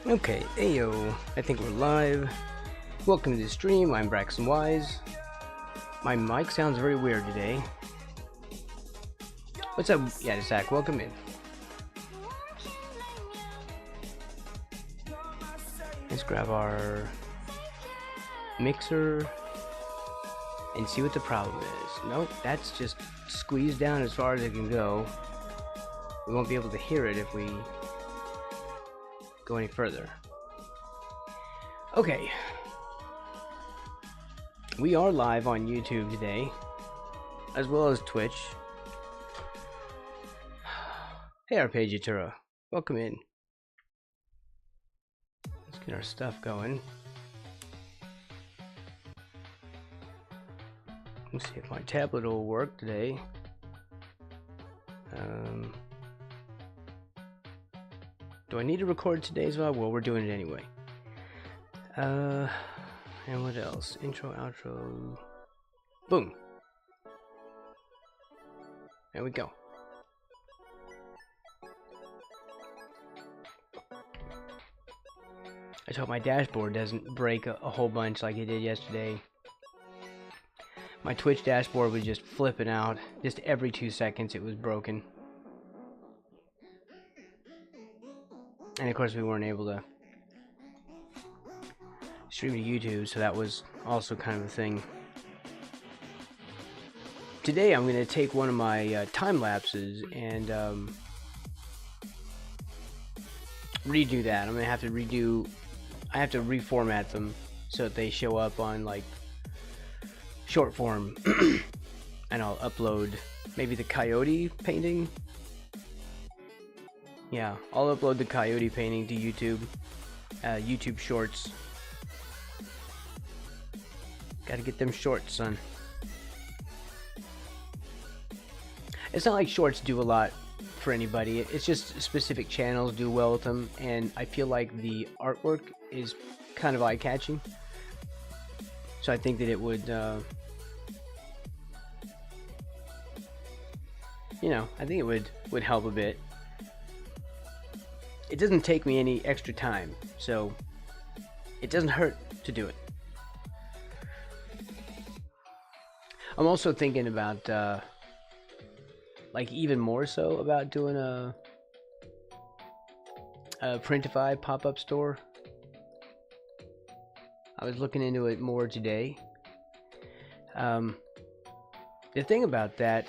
Okay, ayo, I think we're live. Welcome to the stream, I'm BraxtonWise. My mic sounds very weird today. What's up? Yeah, Zach, welcome in. Let's grab our mixer and see what the problem is. Nope, that's just squeezed down as far as it can go. We won't be able to hear it if we go any further. Okay. We are live on YouTube today, as well as Twitch. Hey, Arpeggiatura. Welcome in. Let's get our stuff going. Let's see if my tablet will work today. Do I need to record today's vlog? Well, we're doing it anyway. And what else? Intro, outro. Boom. There we go. I hope my dashboard doesn't break a whole bunch like it did yesterday. My Twitch dashboard was just flipping out. Just every 2 seconds it was broken. And of course we weren't able to stream to YouTube, so that was also kind of a thing. Today I'm going to take one of my time lapses and redo that. I'm going to have to redo, I have to reformat them so that they show up on like short form. And I'll upload maybe the coyote painting. Yeah, I'll upload the coyote painting to YouTube, YouTube Shorts. Gotta get them shorts, son. It's not like shorts do a lot for anybody. It's just specific channels do well with them, and I feel like the artwork is kind of eye-catching. So I think that it would, you know, I think it would help a bit. It doesn't take me any extra time, so it doesn't hurt to do it. I'm also thinking about, like even more so about doing a Printify pop-up store. I was looking into it more today. The thing about that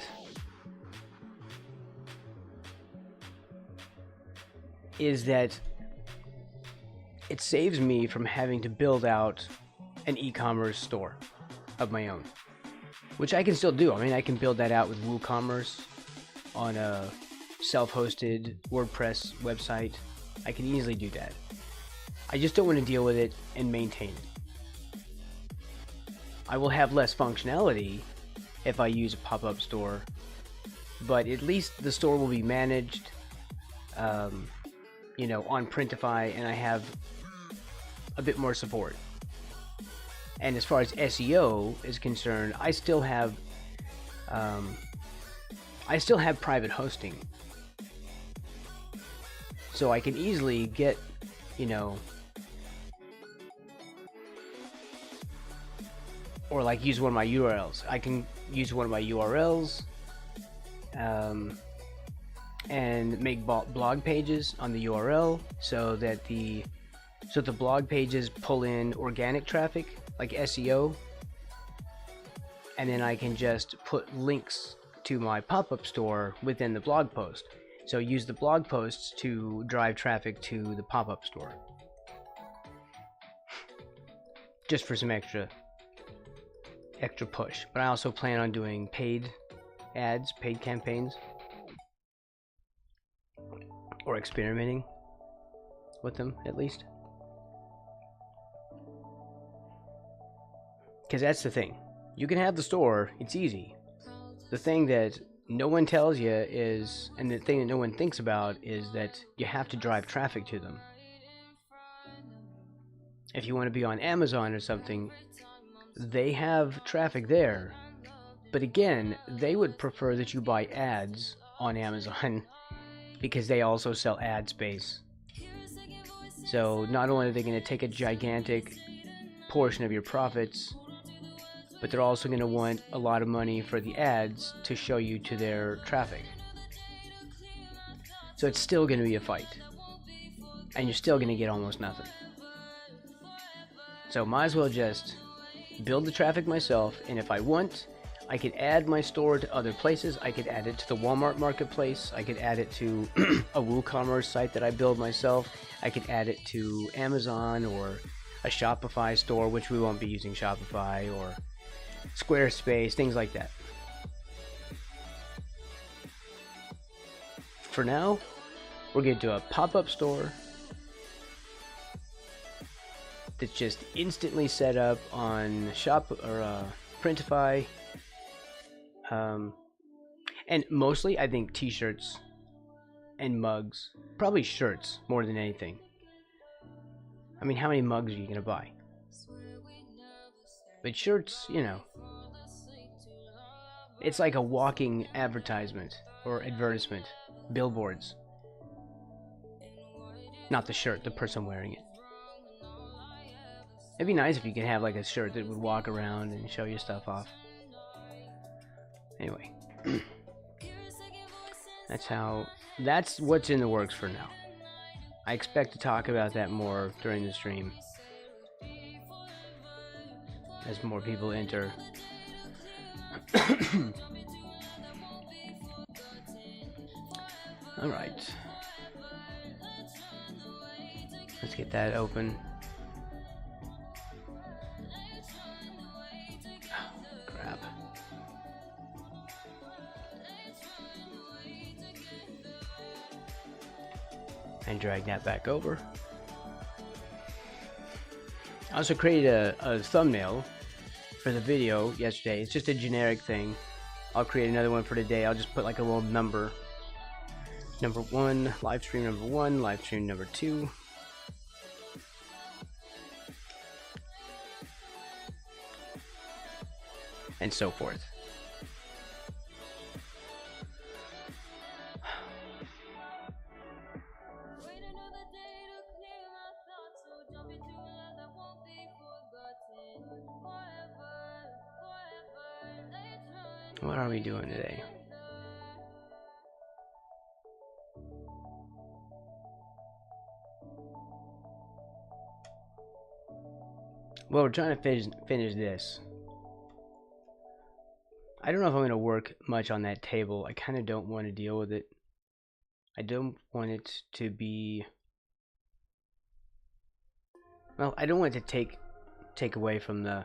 is that it saves me from having to build out an e-commerce store of my own, which I can still do. I mean, I can build that out with WooCommerce on a self-hosted WordPress website. I can easily do that. I just don't want to deal with it and maintain it. I will have less functionality if I use a pop-up store, but at least the store will be managed, you know, on Printify, and I have a bit more support. And as far as SEO is concerned, I still have private hosting, so I can easily get, you know, or like use one of my URLs. I can use one of my URLs and make blog pages on the URL so that the blog pages pull in organic traffic like SEO, and then I can just put links to my pop-up store within the blog post. So use the blog posts to drive traffic to the pop-up store, just for some extra push. But I also plan on doing paid ads, paid campaigns, or experimenting with them at least. Because that's the thing. You can have the store, it's easy. The thing that no one tells you is, and the thing that no one thinks about, is that you have to drive traffic to them. If you want to be on Amazon or something, they have traffic there. But again, they would prefer that you buy ads on Amazon because they also sell ad space. So not only are they going to take a gigantic portion of your profits, but they're also going to want a lot of money for the ads to show you to their traffic. So it's still going to be a fight, and you're still going to get almost nothing. So might as well just build the traffic myself, and if I want, I could add my store to other places. I could add it to the Walmart marketplace. I could add it to a WooCommerce site that I build myself. I could add it to Amazon or a Shopify store, which we won't be using Shopify, or Squarespace, things like that. For now, we're going to do a pop-up store that's just instantly set up on Shop or Printify. And mostly, I think t-shirts and mugs. Probably shirts more than anything. I mean, how many mugs are you going to buy? But shirts, you know, it's like a walking advertisement or advertisement. Billboards. Not the shirt, the person wearing it. It'd be nice if you could have like a shirt that would walk around and show your stuff off. Anyway. That's what's in the works for now. I expect to talk about that more during the stream as more people enter. Alright. Let's get that open. Oh, crap. And drag that back over. I also created a thumbnail for the video yesterday. It's just a generic thing. I'll create another one for today. I'll just put like a little number. Number 1, live stream number 1, live stream number 2. And so forth. What are we doing today? Well, we're trying to finish this. I don't know if I'm going to work much on that table. I kind of don't want to deal with it. I don't want it to be... Well, I don't want it to take away from the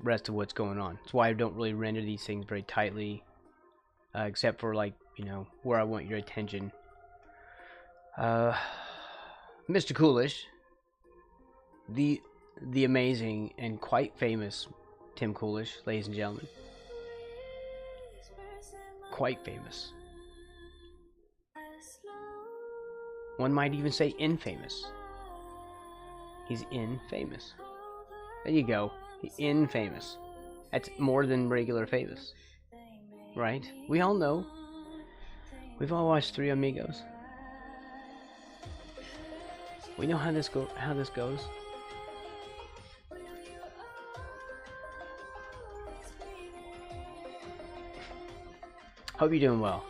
rest of what's going on. That's why I don't really render these things very tightly, except for, like, you know, where I want your attention. Mr. Coolish, the amazing and quite famous Tim Coolish, ladies and gentlemen. Quite famous. One might even say infamous. He's infamous. There you go. Infamous. That's more than regular famous. Right? We all know. We've all watched Three Amigos. We know how this goes. Hope you're doing well.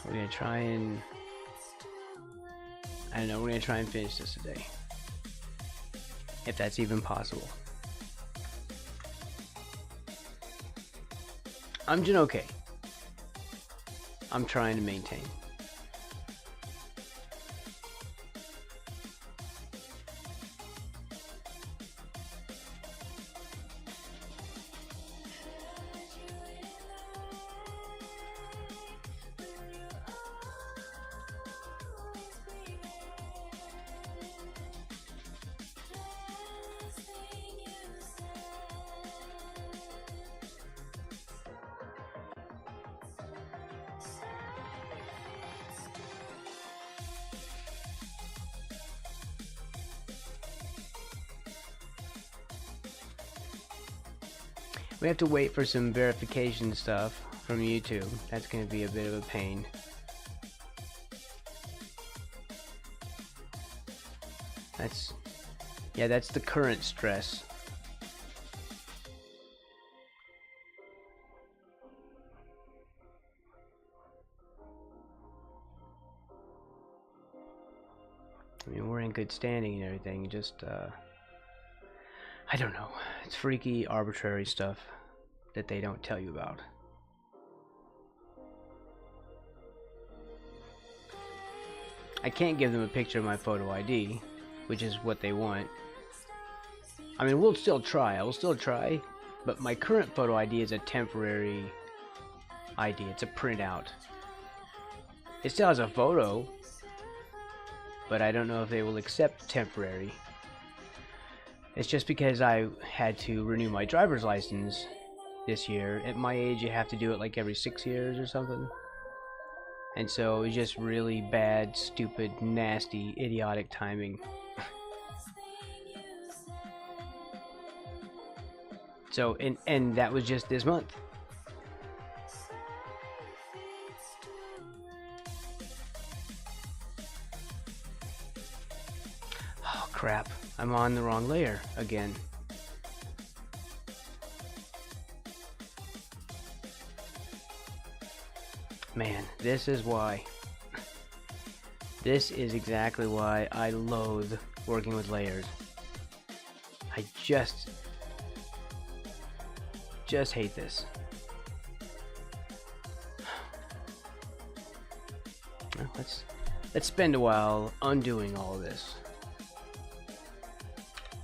We're gonna try and... I don't know, we're gonna try and finish this today. If that's even possible. I'm doing okay. I'm trying to maintain. We have to wait for some verification stuff from YouTube. That's going to be a bit of a pain. That's the current stress. I mean, we're in good standing and everything, just, I don't know. It's freaky, arbitrary stuff that they don't tell you about. I can't give them a picture of my photo ID, which is what they want. I mean, we'll still try. I will still try, but my current photo ID is a temporary ID. It's a printout. It still has a photo, but I don't know if they will accept temporary. It's just because I had to renew my driver's license this year. At my age, you have to do it like every 6 years or something. And so it was just really bad, stupid, nasty, idiotic timing. So, and that was just this month. Oh crap, I'm on the wrong layer again. Man, this is why. This is exactly why I loathe working with layers. I just hate this. Well, let's spend a while undoing all of this.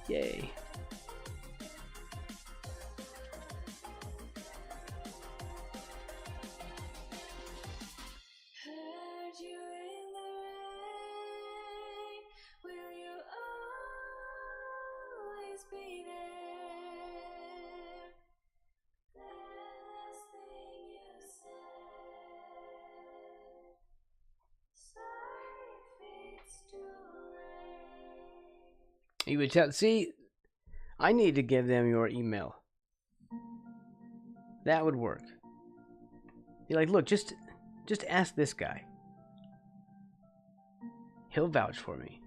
Yay. You would tell, see, I need to give them your email. That would work. You're like, look, just ask this guy. He'll vouch for me.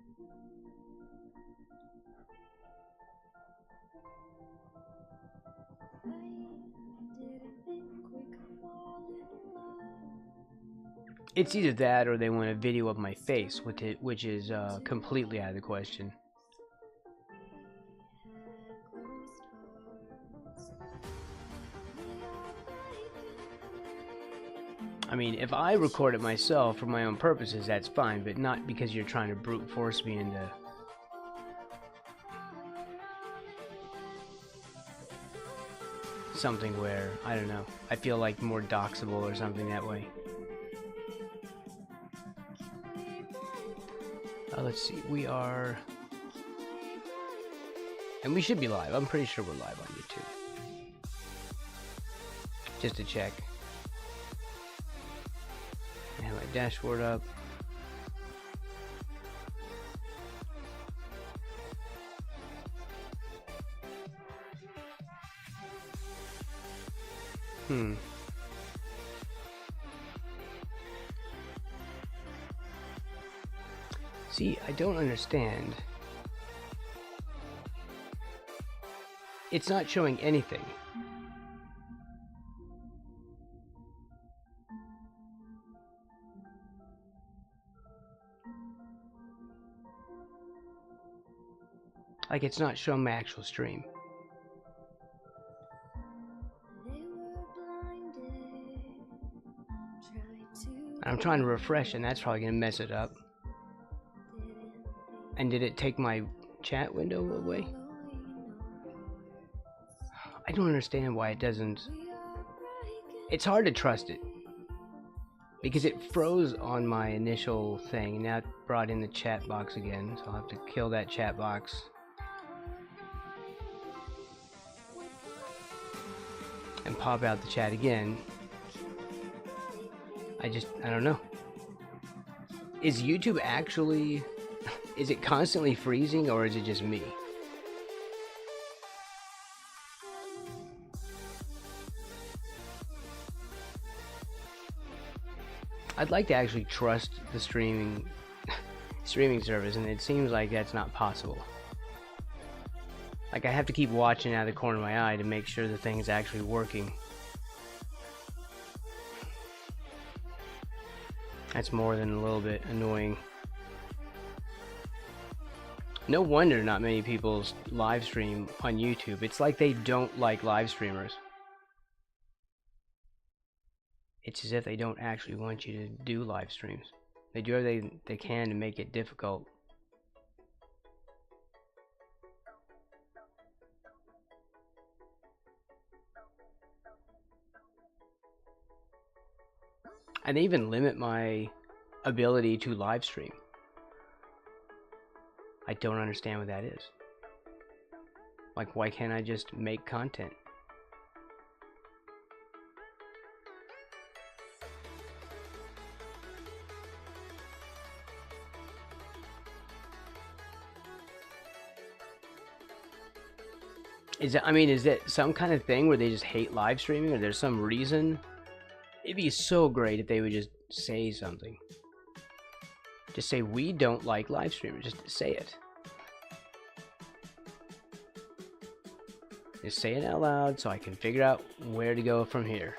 It's either that or they want a video of my face, which is completely out of the question. I mean, if I record it myself for my own purposes, that's fine, but not because you're trying to brute force me into something where, I don't know, I feel like more doxable or something that way. Let's see, we are, and we should be live. I'm pretty sure we're live on YouTube. Just to check. I have my dashboard up. See, I don't understand. It's not showing anything. Like, it's not showing my actual stream. I'm trying to refresh, and that's probably going to mess it up. And did it take my chat window away? I don't understand why it doesn't. It's hard to trust it. Because it froze on my initial thing, and now it brought in the chat box again, so I'll have to kill that chat box. And pop out the chat again. I don't know. Is YouTube actually... Is it constantly freezing, or is it just me? I'd like to actually trust the streaming service, and it seems like that's not possible. Like, I have to keep watching out of the corner of my eye to make sure the thing is actually working. That's more than a little bit annoying. No wonder not many people live stream on YouTube. It's like they don't like live streamers. It's as if they don't actually want you to do live streams. They do everything they can to make it difficult. And they even limit my ability to live stream. I don't understand what that is. Like, why can't I just make content? Is that some kind of thing where they just hate live streaming, or there's some reason? It'd be so great if they would just say something. Just say, we don't like live streamers. Just say it. Just say it out loud so I can figure out where to go from here.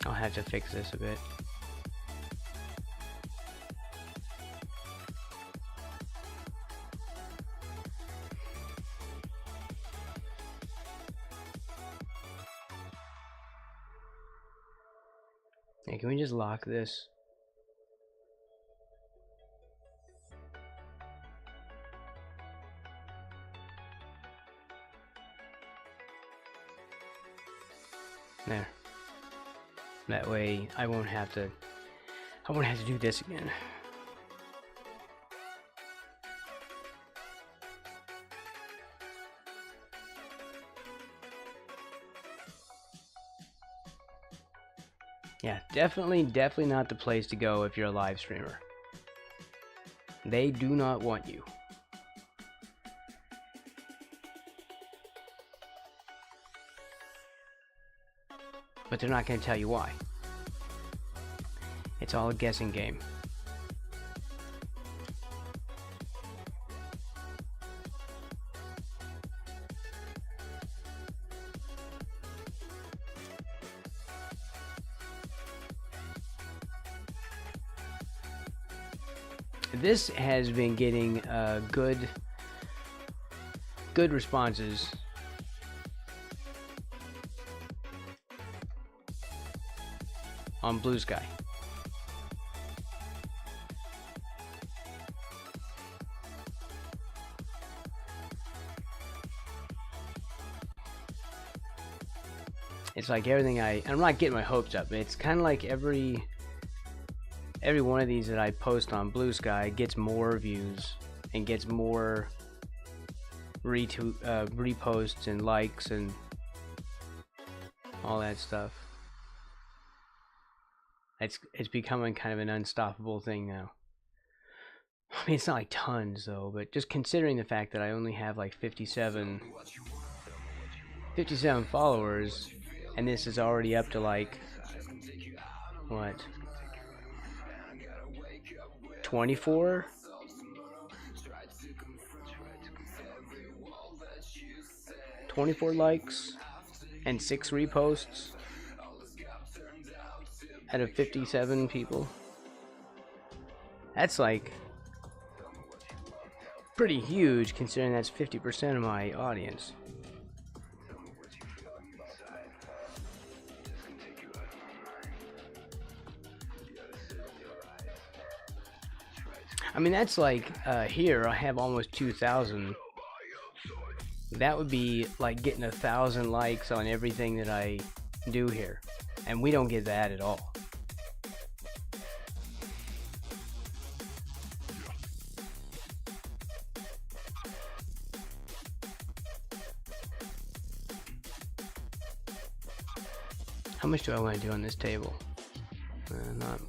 I'll have to fix this a bit. Hey, can we just lock this? There. That way I won't have to do this again. Yeah, definitely not the place to go if you're a live streamer. They do not want you. But they're not going to tell you why. It's all a guessing game. This has been getting good responses. On Blue Sky. It's like everything I'm not getting my hopes up, but it's kind of like every one of these that I post on Blue Sky gets more views and gets more reposts and likes and all that stuff. It's becoming kind of an unstoppable thing now. I mean, it's not like tons though, but just considering the fact that I only have like 57 followers, and this is already up to like what, 24 likes and 6 reposts out of 57 people. That's like pretty huge considering that's 50% of my audience. I mean, that's like here I have almost 2,000. That would be like getting 1,000 likes on everything that I do here, and we don't get that at all. How much do I want to do on this table? Not.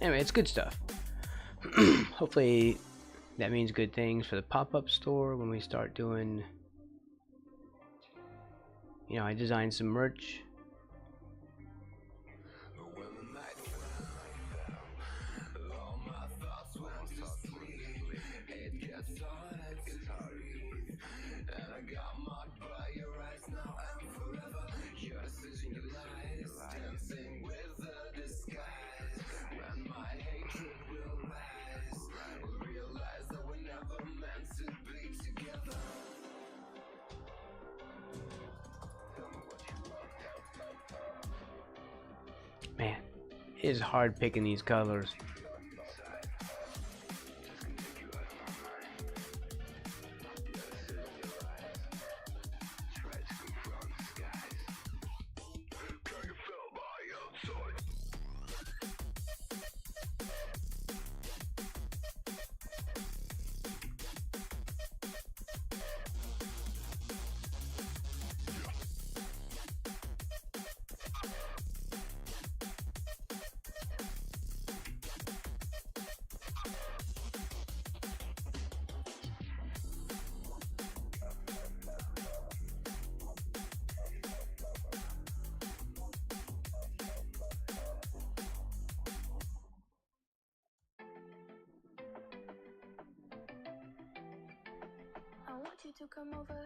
Anyway, it's good stuff. Hopefully that means good things for the pop-up store when we start doing, you know, I designed some merch. Man, it is hard picking these colors. You to come over.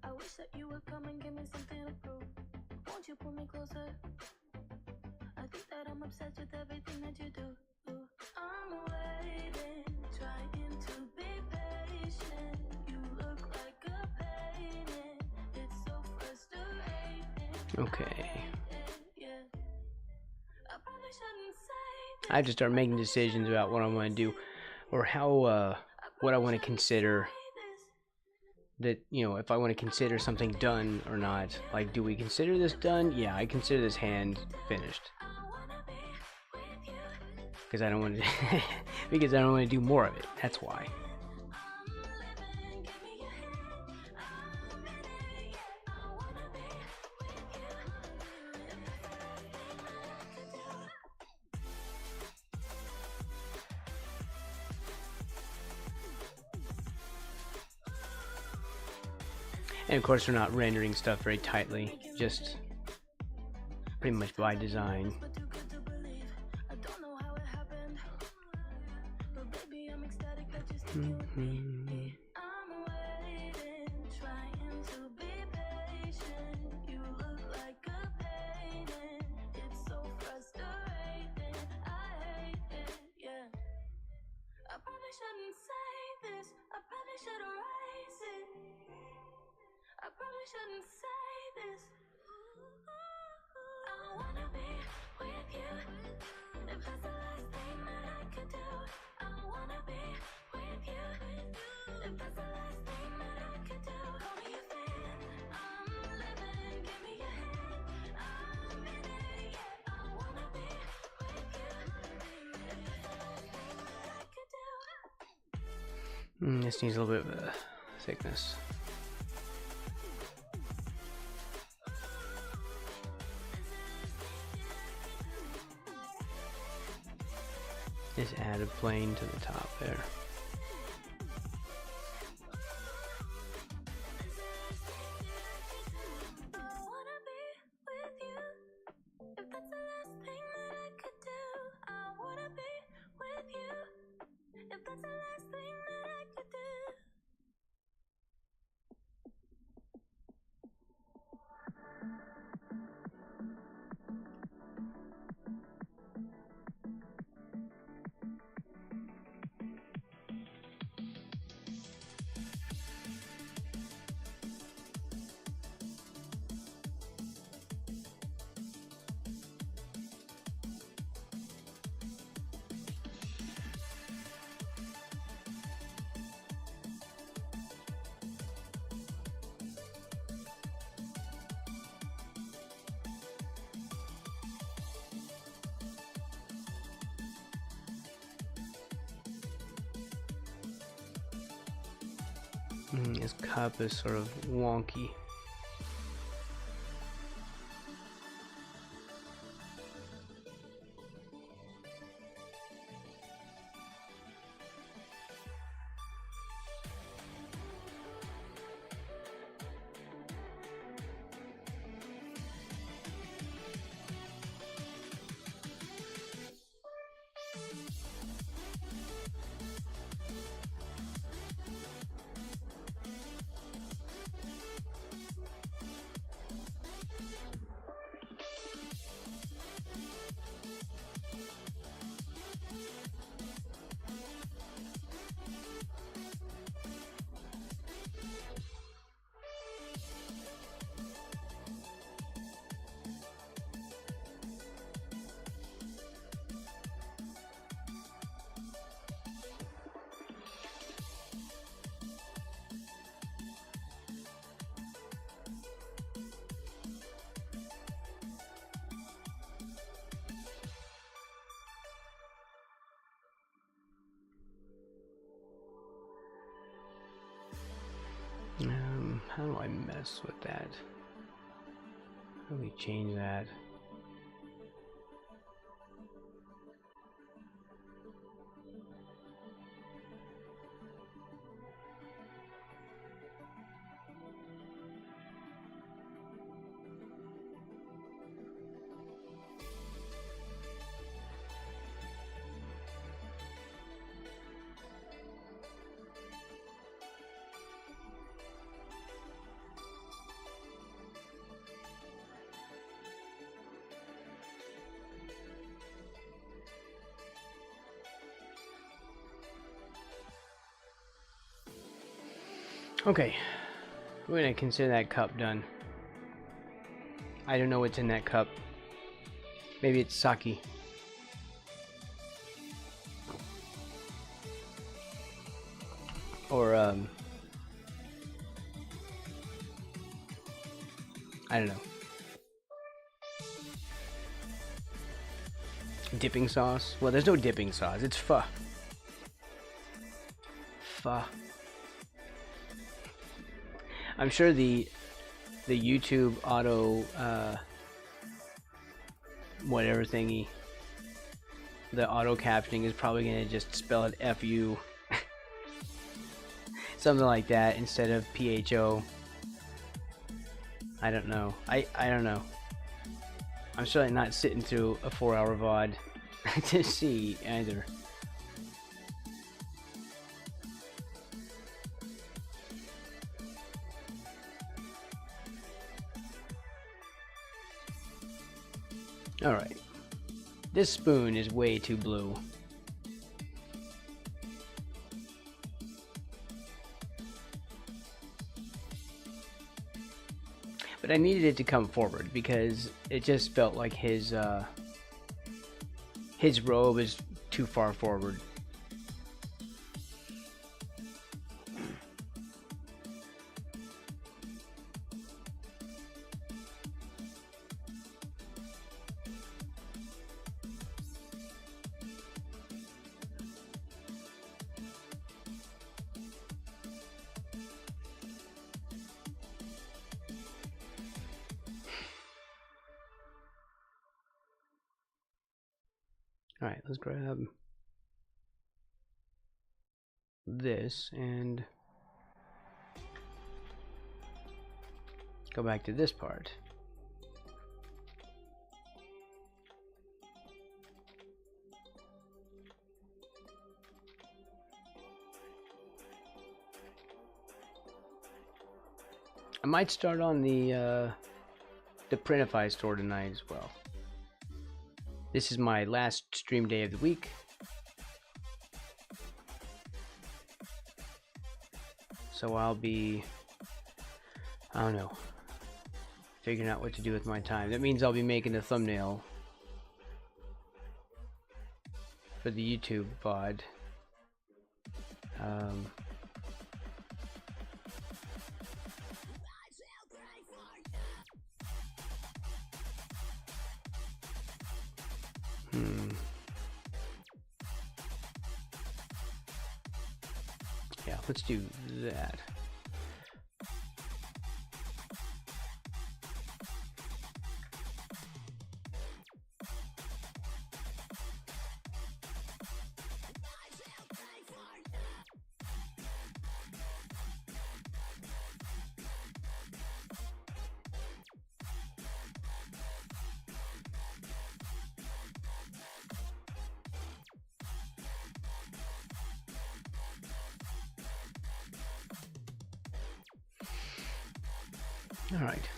I wish that you would come and give me something to prove. Won't you pull me closer? I think that I'm obsessed with everything that you do. I'm waiting, trying to be patient. You look like a painting. It's so frustrating. Okay. Yeah. I probably shouldn't say. I have to start making decisions about what I want to do, or how what I want to consider. That, you know, if I want to consider something done or not. Like, do we consider this done? Yeah, I consider this hand finished. Because I don't want to because I don't want to do more of it. That's why. And of course, we're not rendering stuff very tightly, just pretty much by design. I probably shouldn't say this. I wanna be with you. If that's the last thing that I could do, I wanna be with you. If that's the last thing that I could do, call me a fan. I'm living, give me your hand. I'm in it, yeah. I wanna be with you. If that's the last thing that I could do. This needs a little bit of a thickness. Just add a plane to the top there. This cup is sort of wonky. How do I mess with that? How do we change that? Okay, we're gonna consider that cup done. I don't know what's in that cup. Maybe it's sake. Or, I don't know. Dipping sauce? Well, there's no dipping sauce. It's pho. Pho. I'm sure the YouTube auto whatever thingy, the auto captioning is probably gonna just spell it F-U. Something like that instead of PHO. I don't know. I don't know. I'm certainly not sitting through a 4-hour VOD to see either. Alright. This spoon is way too blue. But I needed it to come forward because it just felt like his robe is too far forward. Alright, let's grab this and go back to this part. I might start on the Printify store tonight as well. This is my last stream day of the week. So I'll be, I don't know, figuring out what to do with my time. That means I'll be making a thumbnail for the YouTube VOD. Yeah, let's do that. Alright.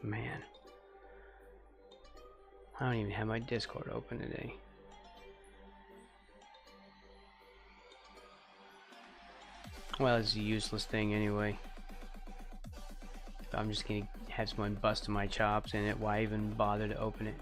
Man. I don't even have my Discord open today. Well, it's a useless thing anyway. If I'm just gonna have someone busting my chops in it, why even bother to open it?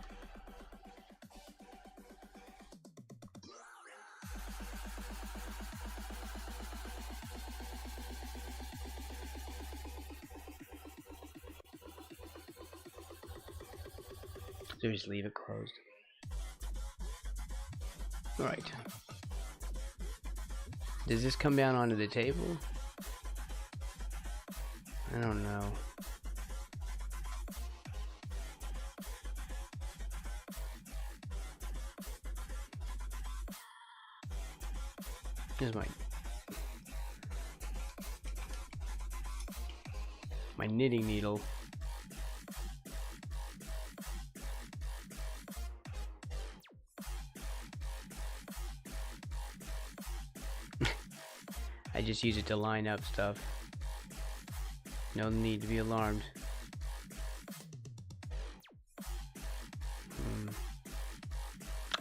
So just leave it closed. Alright. Does this come down onto the table? I don't know. Here's my knitting needle. I just use it to line up stuff. No need to be alarmed.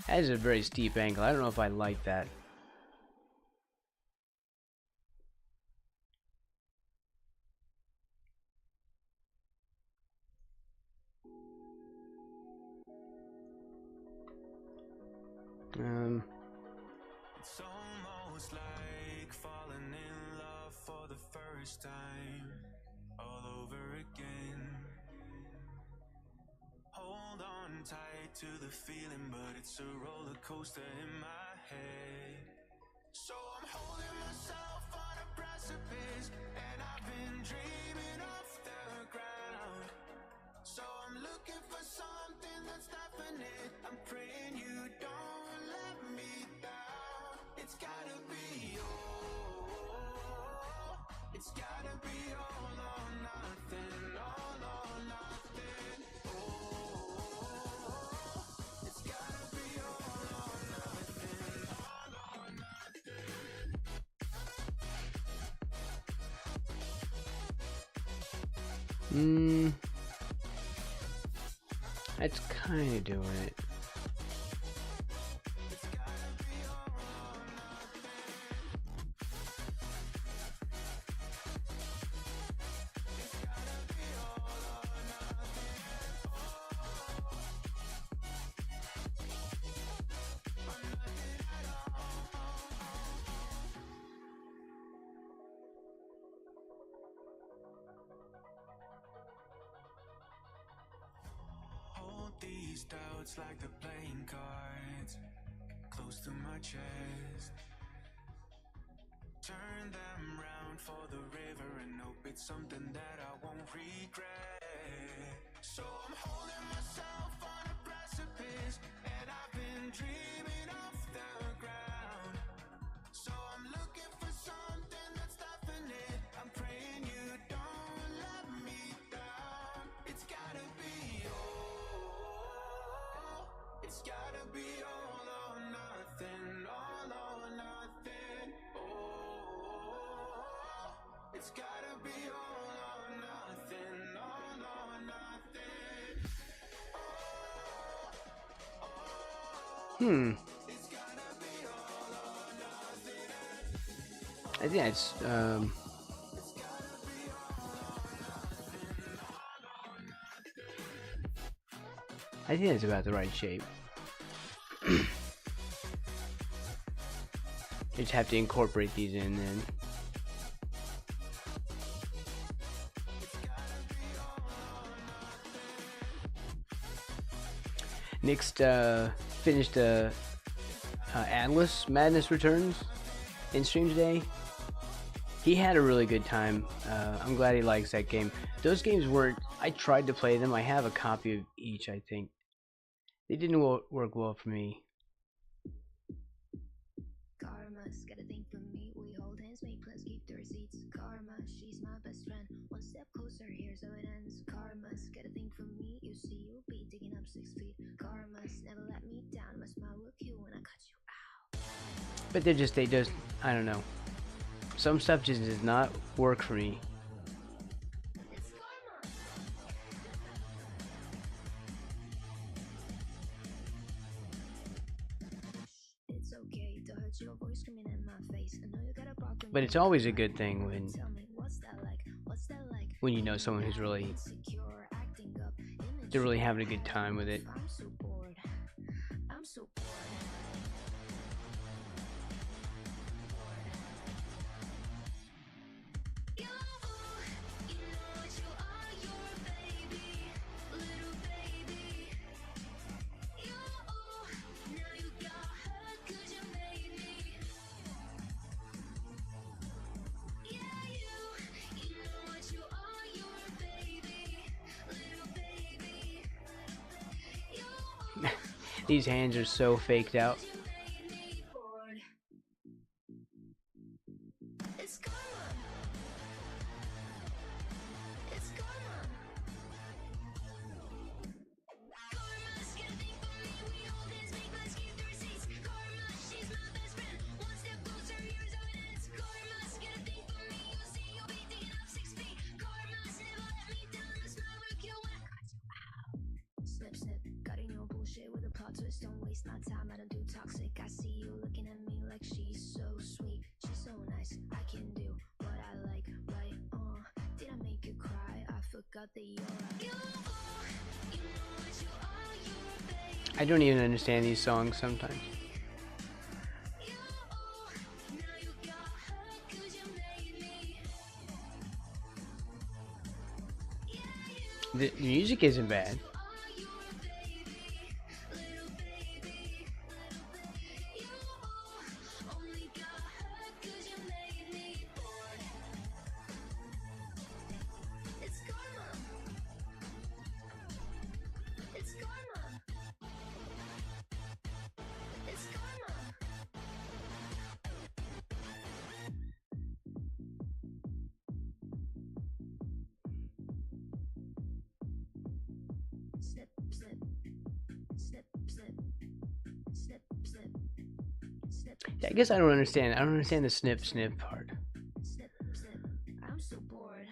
That is a very steep angle. I don't know if I like that. It's almost like falling in love for the first time, all over again. Hold on tight to the feeling, but it's a roller coaster in my head. So I'm holding myself on a precipice, and I've been dreaming off the ground. So I'm looking for something that's definite. I'm praying you don't let me down. It's gotta be it's gotta be all or nothing, all or nothing. It's gotta be all or nothing, all or nothing. That's kind of doing it. These doubts like the playing cards close to my chest. Turn them round for the river and hope it's something that I won't regret. So I'm holding myself on a precipice, and I've been dreaming off the ground. So I'm looking for something that's definite. I'm praying you don't let me down. It's gotta be it's gotta be all or nothing, all or nothing. It's gotta be all or nothing, all or nothing. It's gotta be all or nothing. I think that's I think that's about the right shape. You just have to incorporate these in then. Next, finished Atlas Madness Returns in stream today. He had a really good time. I'm glad he likes that game. Those games weren't. I tried to play them. I have a copy of each, I think. They didn't work well for me. Karma Karma's got a thing for me. We hold hands, make plans, keep the receipts. Karma, she's my best friend. One step closer, here's how it ends. Karma's got a thing for me. You see, you'll be digging up 6 feet. Karma's never let me down. My smile will kill when I cut you out. But they just, I don't know. Some stuff just does not work for me. It's karma. It's okay to hurt your voice screaming in my face. I know you got a bark when But it's always a good thing tell me what's that like? What's that like? when you know someone who's really, Insecure, acting up, they're really having a good time with it. I'm so bored. I'm so bored. You know what you are, you're a baby, little baby. You now you got hurt 'cause you made me. Yeah, you know what you are, you're a baby, little baby. You These hands are so faked out. you made me bored. It's karma. It's karma. Karma's got a thing for me. We hold hands, make plans, keep the receipts. Karma, she's my best friend. One step closer, here's how it ends. Karma's got a thing for me. You see, you'll be digging up 6 feet. Karma's never let me down. My smile will kill when I cut you out. Snip, snip, cutting your bullshit with a plot twist. Don't waste my time, I don't do toxic. I see you looking at me like she's so sweet. She's so nice, I can do what I like, right? Did I make you cry? I forgot that you're right. You know what you are, you're a baby. I don't even understand these songs sometimes. You now you got hurt 'cause you made me. Yeah, The music isn't bad. you are, you're a baby, little baby. You only got hurt 'cause you made me bored. It's karma. It's karma. It's karma. Snip, snip, snip, snip, snip, snip, snip, Yeah, I guess I don't understand. I don't understand the snip snip part. snip, snip. I'm so bored.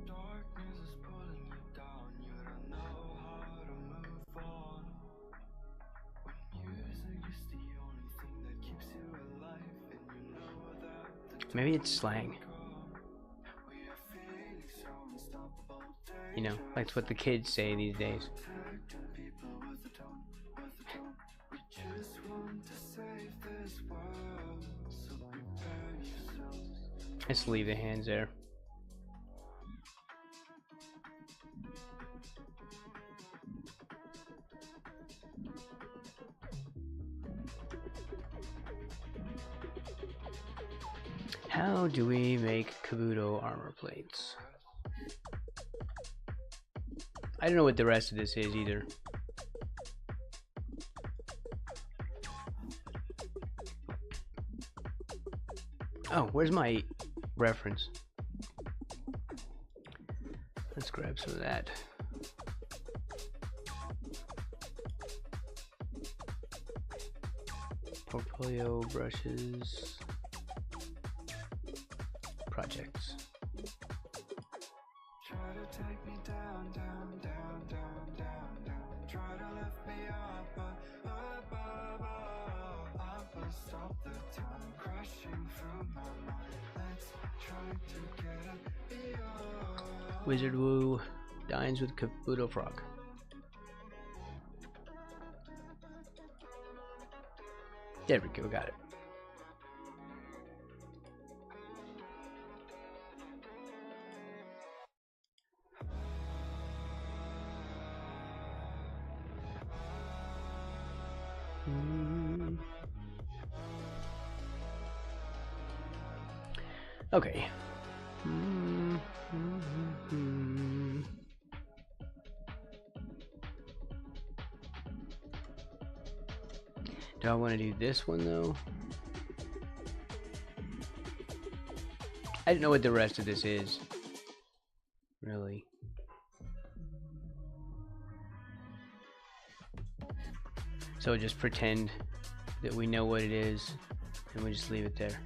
Darkness is pulling you down, you don't know how to move on. When music is the only thing that keeps you alive, and you know that the Maybe it's slang. we are feeling so unstoppable. You know, that's what the kids say these days. Protecting people with a tone, We just want to save this world, so prepare yourselves. Let's leave the hands there. How do we make Kabuto armor plates? I don't know what the rest of this is either. Oh, where's my reference? Let's grab some of that. Portfolio, brushes, projects. Try to take me down, down, down, down, down, down. Try to lift me up, but up, but stop the time crashing through my mind. Let's try to get up beyond. Wizard Woo dines with Kabuto Frog. There we go, got it. Okay. Do I want to do this one though? I don't know what the rest of this is. Really. So just pretend that we know what it is and we just leave it there.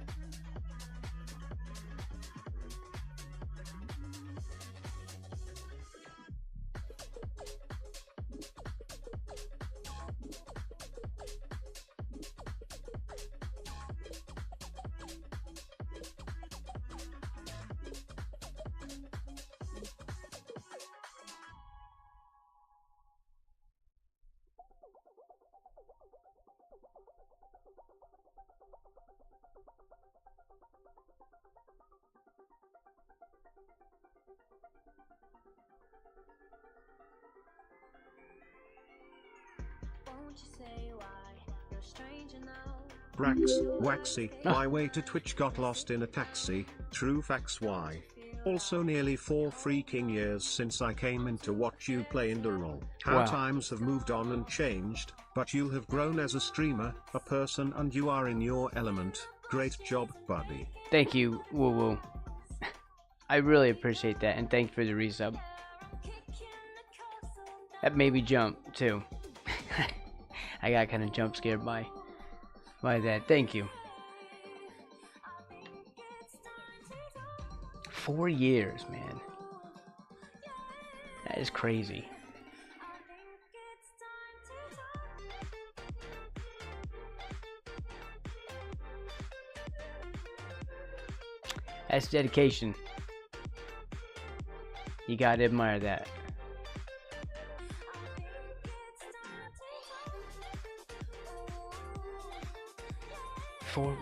Won't you say why you're a stranger now? Brax, Waxy, my way to Twitch got lost in a taxi, true facts why. Also nearly 4 freaking years since I came in to watch you play in the role. How Wow. times have moved on and changed, but you have grown as a streamer, a person, and you are in your element. Great job, buddy. Thank you, Woo Woo. I really appreciate that, and thanks for the resub. That made me jump too. I got kind of jump scared by that. Thank you. 4 years, man. That is crazy. That's dedication. You gotta admire that.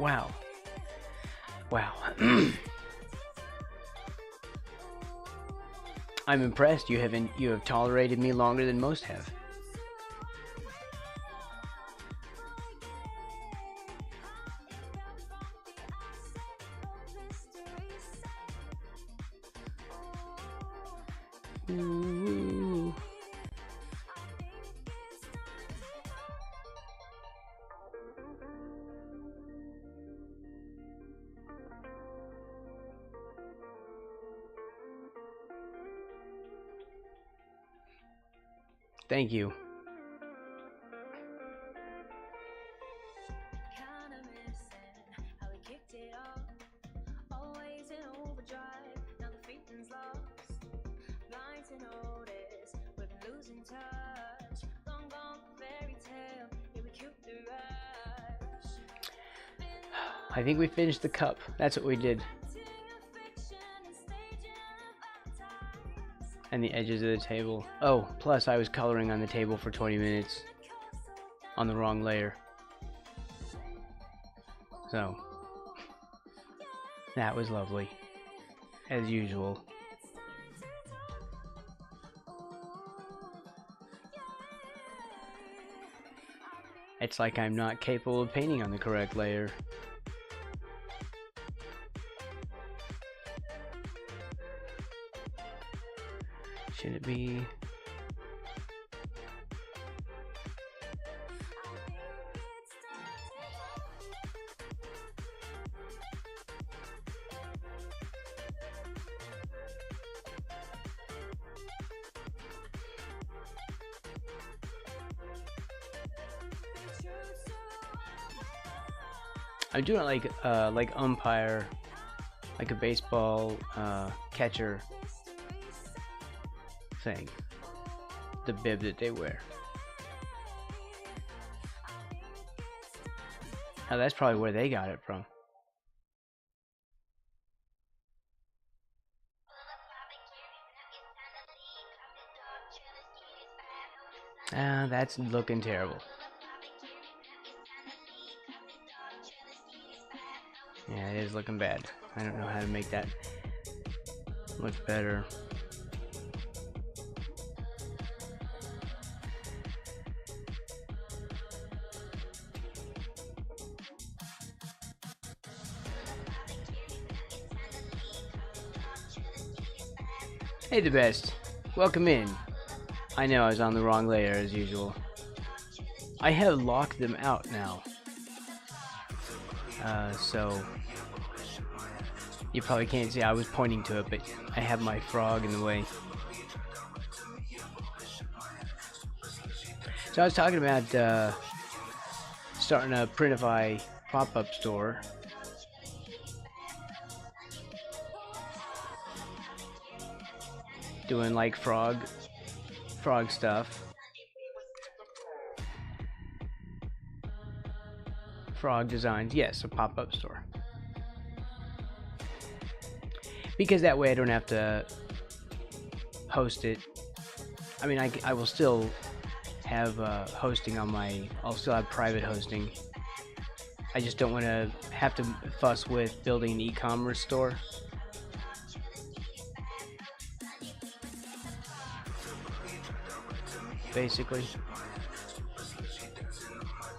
Wow. Wow. I'm impressed. You have tolerated me longer than most have. Ooh. Thank you. Kinda missing how we kicked it off. Always in overdrive, now the feeling's lost. Blind to notice, we've been losing touch. Long gone fairy tale, yeah we killed the rush. I think we finished the cup. That's what we did. And the edges of the table. Oh, plus I was coloring on the table for 20 minutes on the wrong layer. So, that was lovely, as usual. It's like I'm not capable of painting on the correct layer. Should it be? I'm doing it like umpire, like a baseball catcher thing. The bib that they wear. Now that's probably where they got it from. That's looking terrible. Yeah, it is looking bad. I don't know how to make that look better. Hey, the best. Welcome in. I know I was on the wrong layer as usual. I have locked them out now. So you probably can't see I was pointing to it, but I have my frog in the way. So I was talking about starting a Printify pop-up store. Doing like frog stuff. Frog designs, yes, a pop-up store. Because that way I don't have to host it. I mean, I will still have hosting on my, I'll still have private hosting. I just don't want to have to fuss with building an e-commerce store. Basically,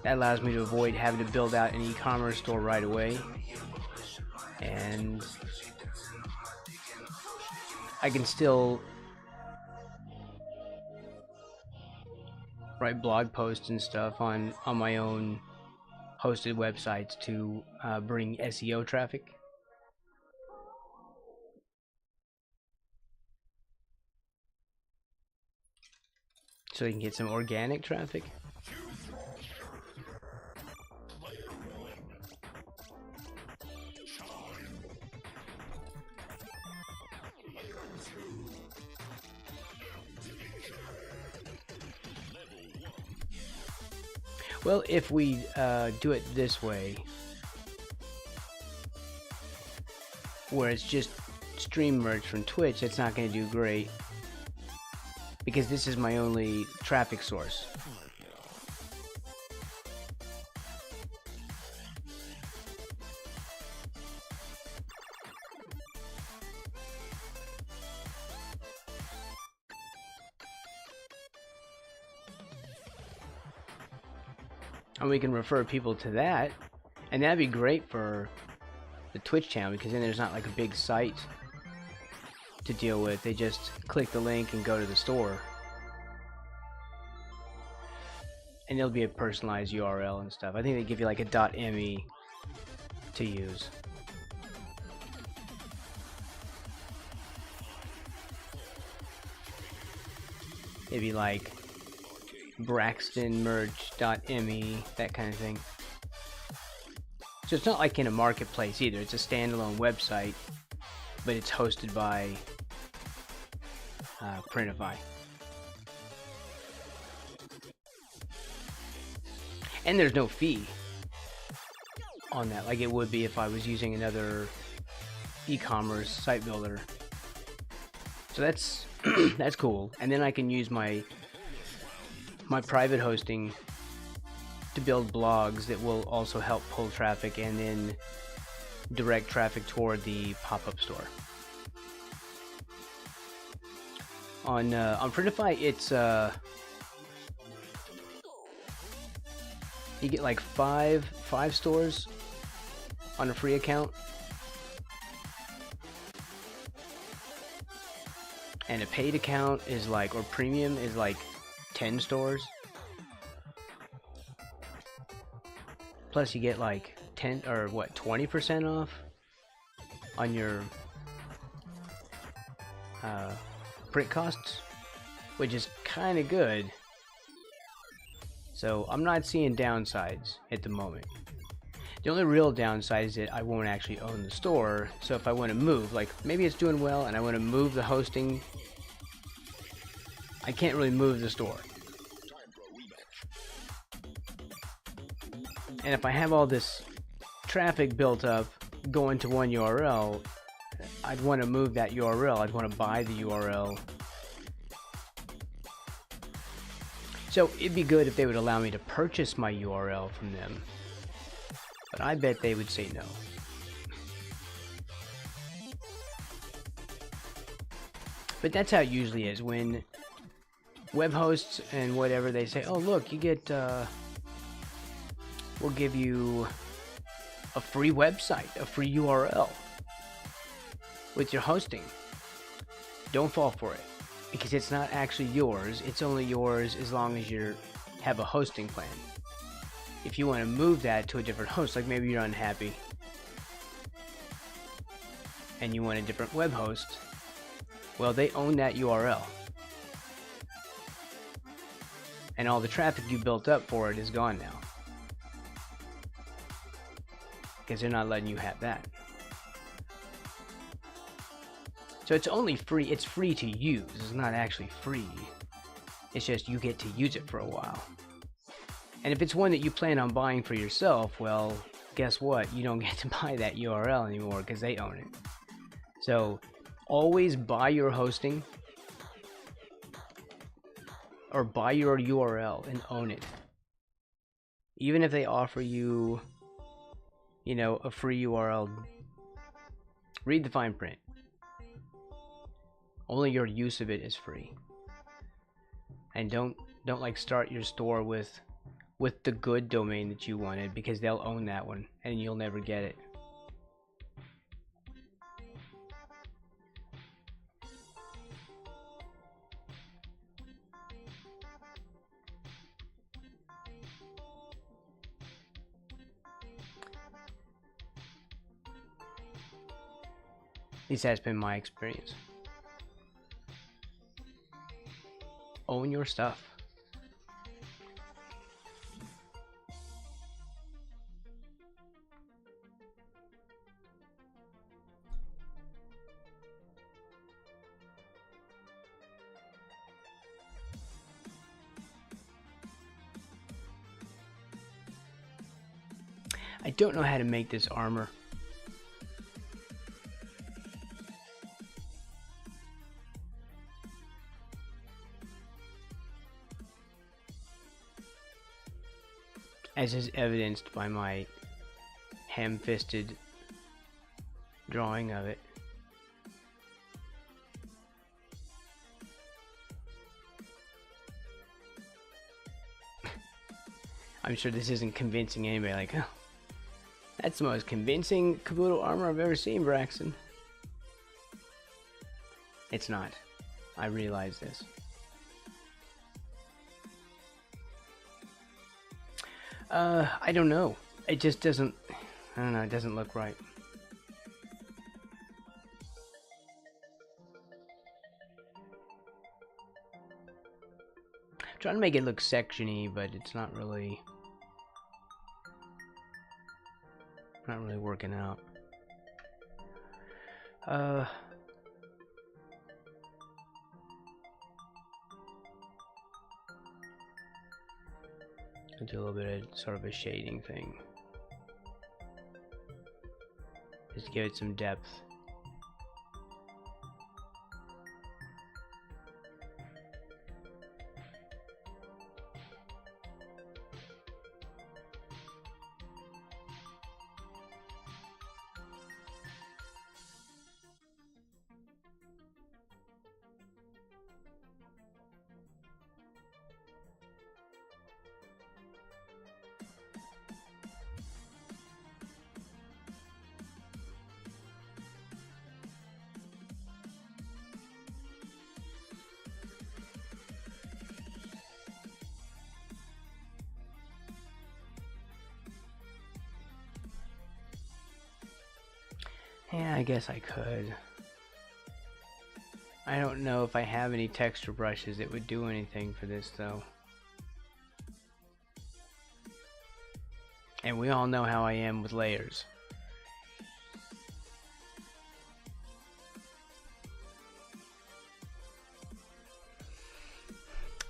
that allows me to avoid having to build out an e-commerce store right away, and I can still write blog posts and stuff on my own hosted websites to bring SEO traffic. So you can get some organic traffic. Well, if we do it this way, where it's just stream merged from Twitch, it's not going to do great, because this is my only traffic source. And we can refer people to that, and that'd be great for the Twitch channel, because then there's not like a big site to deal with. They just click the link and go to the store, and it'll be a personalized URL and stuff. I think they give you like a .me to use. Maybe like BraxtonMerch.me, that kind of thing. So it's not like in a marketplace either. It's a standalone website, but it's hosted by Printify. And there's no fee on that, like it would be if I was using another e-commerce site builder. So that's that's cool. And then I can use my private hosting to build blogs that will also help pull traffic and then direct traffic toward the pop-up store. On Printify, it's you get like five stores on a free account, and a paid account is like, or premium is like 10 stores. Plus you get like 10 or what, 20% off on your print costs, which is kind of good. So I'm not seeing downsides at the moment. The only real downside is that I won't actually own the store. So if I want to move, like maybe it's doing well and I want to move the hosting, I can't really move the store. And if I have all this traffic built up going to one URL, I'd want to move that URL. I'd want to buy the URL. So it'd be good if they would allow me to purchase my URL from them. But I bet they would say no. But that's how it usually is. When web hosts and whatever, they say, oh look, you get, we'll give you a free website, a free URL with your hosting. Don't fall for it, because it's not actually yours. It's only yours as long as you have a hosting plan. if you want to move that to a different host, like maybe you're unhappy and you want a different web host, well, they own that URL. And all the traffic you built up for it is gone now. Because they're not letting you have that. So it's only free, it's free to use, it's not actually free. It's just you get to use it for a while. And if it's one that you plan on buying for yourself, well, guess what? You don't get to buy that URL anymore because they own it. So always buy your hosting or buy your URL and own it. Even if they offer you, you know, a free URL, read the fine print. Only your use of it is free. And don't like start your store with the good domain that you wanted, because they'll own that one and you'll never get it. At least that's been my experience. Own your stuff. I don't know how to make this armor. As is evidenced by my ham-fisted drawing of it. I'm sure this isn't convincing anybody, like, oh, that's the most convincing Kabuto armor I've ever seen, Braxton. It's not. I realize this. I don't know. It just doesn't, I don't know, it doesn't look right. I'm trying to make it look section-y, but it's not really working out. I'll do a little bit of sort of a shading thing, just to give it some depth. Yeah, I guess I could. I don't know if I have any texture brushes that would do anything for this, though. And we all know how I am with layers.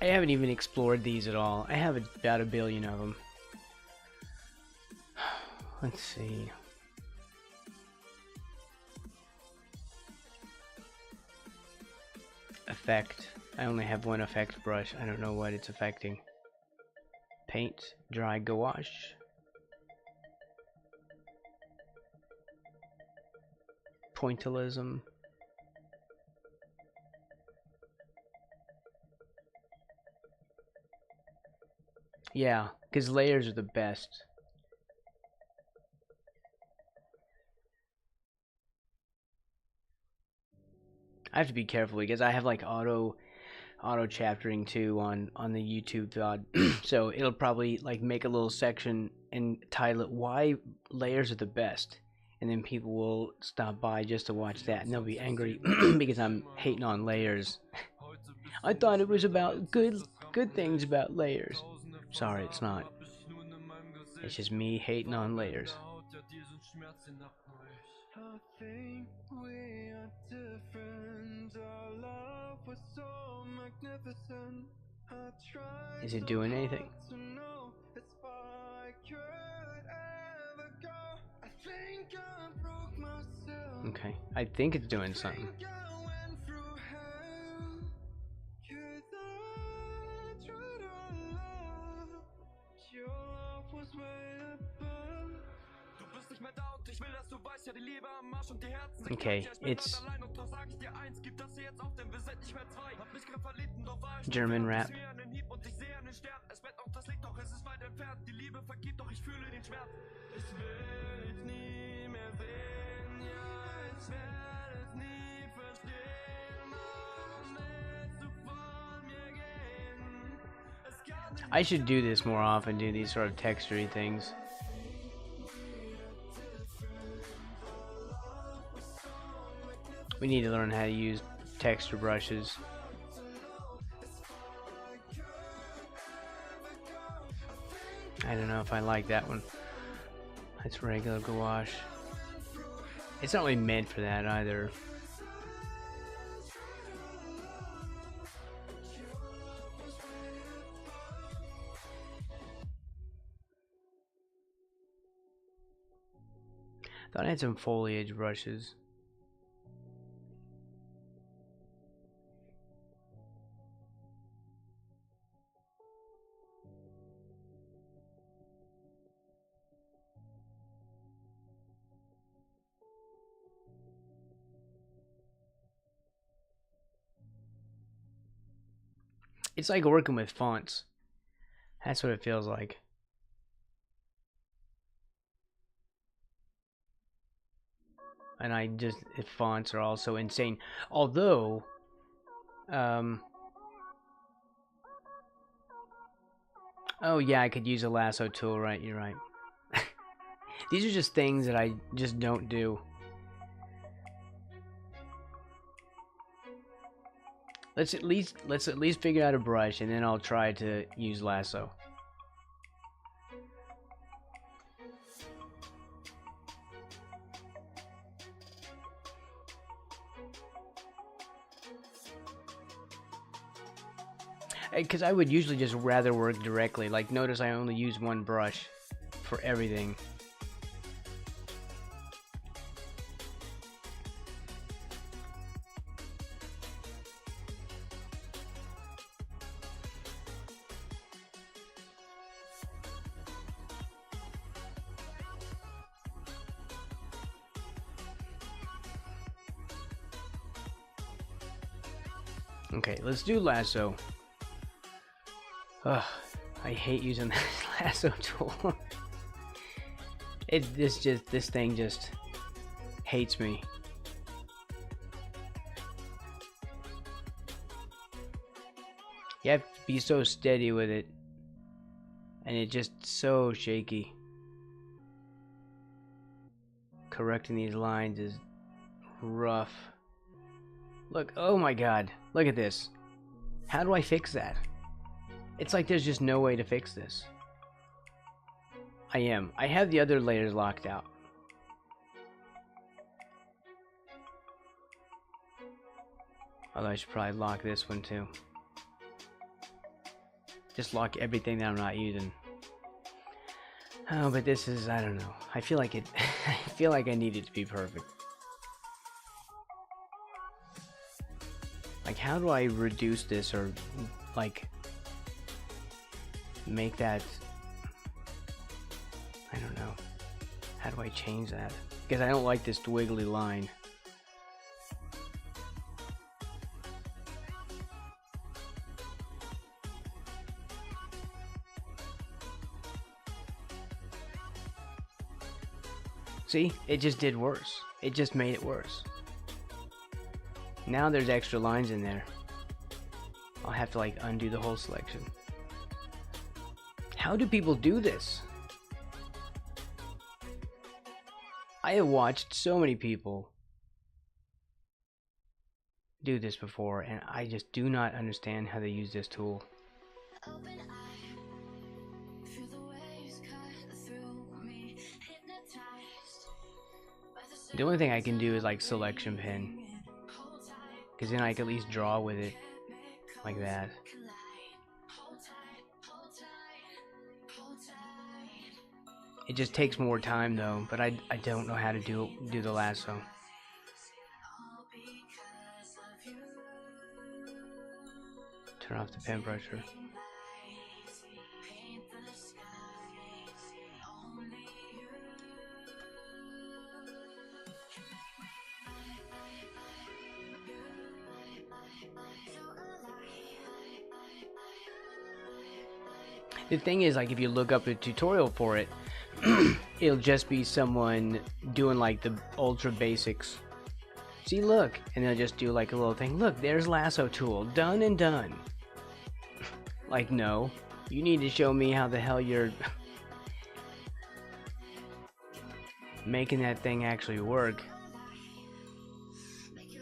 I haven't even explored these at all. I have about 1 billion of them. Let's see. Effect. I only have one effect brush. I don't know what it's affecting. Paint, dry gouache. Pointillism. Yeah, because layers are the best. I have to be careful because I have like auto auto chaptering too on the YouTube VOD. So it'll probably like make a little section and title it "Why Layers Are the Best," and then people will stop by just to watch that, and they'll be angry because I'm hating on layers. I thought it was about good things about layers. Sorry, it's not. It's just me hating on layers. Is it doing anything? Okay, I think it's doing something. Okay, it's German rap. I should do this more often, do these sort of textury things. We need to learn how to use texture brushes. I don't know if I like that one. That's regular gouache. It's not really meant for that either. Thought I had some foliage brushes. It's like working with fonts. That's what it feels like. And fonts are also insane. Although, oh yeah, I could use a lasso tool, right? You're right. These are just things that I just don't do. Let's at least figure out a brush, and then I'll try to use lasso. Because I would usually just rather work directly. Like, notice I only use one brush for everything. Okay, let's do lasso. Ugh, I hate using this lasso tool. This thing just hates me. You have to be so steady with it, and it's just so shaky. Correcting these lines is rough. Look, oh my god, look at this. How do I fix that? It's like there's just no way to fix this. I have the other layers locked out. Although I should probably lock this one too. Just lock everything that I'm not using. Oh, but this is, I don't know. I feel like I feel like I need it to be perfect. Like, how do I reduce this, or like make that, I don't know. How do I change that? Because I don't like this wiggly line. See, it just did worse. It just made it worse. Now there's extra lines in there. I'll have to like undo the whole selection. How do people do this? I have watched so many people do this before, and I just do not understand how they use this tool. The only thing I can do is like selection pen, because then I can at least draw with it like that. It just takes more time though, but I don't know how to do the lasso. Turn off the pen pressure. The thing is, like, if you look up a tutorial for it, it'll just be someone doing like the ultra basics. See, look, and they'll just do like a little thing. Look, there's lasso tool, done and done. Like, no, you need to show me how the hell you're making that thing actually work.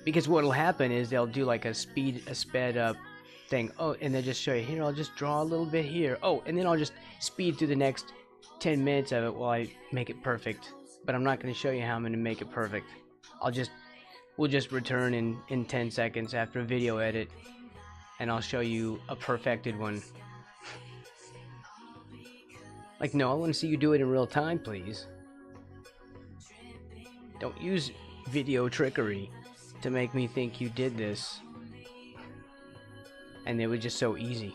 Because what'll happen is they'll do like a sped up thing. Oh, and they'll just show you, here, I'll just draw a little bit here. Oh, and then I'll just speed through the next 10 minutes of it while I make it perfect. But I'm not going to show you how I'm going to make it perfect. We'll just return in 10 seconds after a video edit, and I'll show you a perfected one. Like, no, I want to see you do it in real time, please. Don't use video trickery to make me think you did this. And it was just so easy.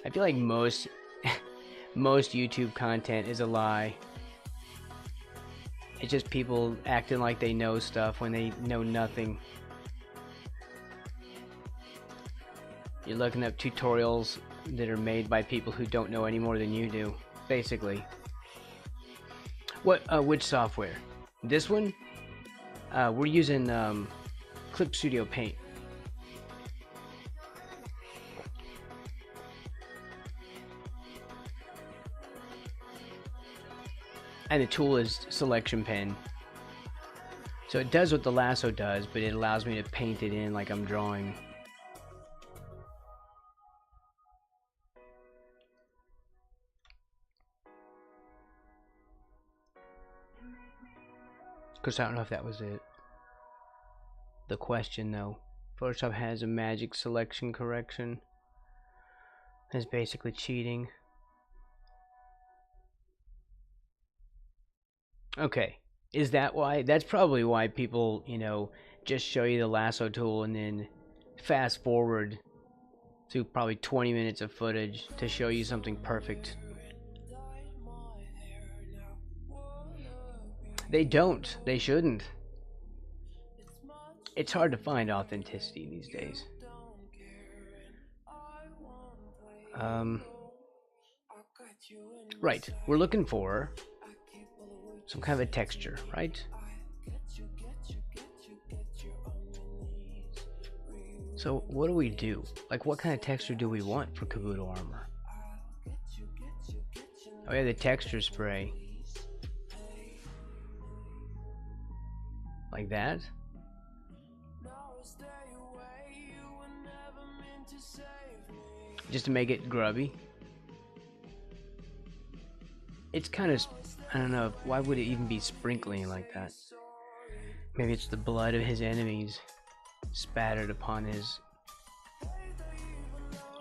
I feel like most YouTube content is a lie. It's just people acting like they know stuff when they know nothing. You're looking up tutorials that are made by people who don't know any more than you do, basically. Which software? This one? We're using Clip Studio Paint. And the tool is selection pen. So it does what the lasso does, but it allows me to paint it in like I'm drawing. Because I don't know if that was it. The question though. Photoshop has a magic selection correction. It's basically cheating. Okay. Is that why? That's probably why people, you know, just show you the lasso tool and then fast forward to probably 20 minutes of footage to show you something perfect. They don't. They shouldn't. It's hard to find authenticity these days. Right. We're looking for some kind of a texture, right? So what do we do? Like, what kind of texture do we want for Kabuto armor? Oh yeah, the texture spray. Like that? Just to make it grubby? It's kind of, I don't know, why would it even be sprinkling like that? Maybe it's the blood of his enemies spattered upon his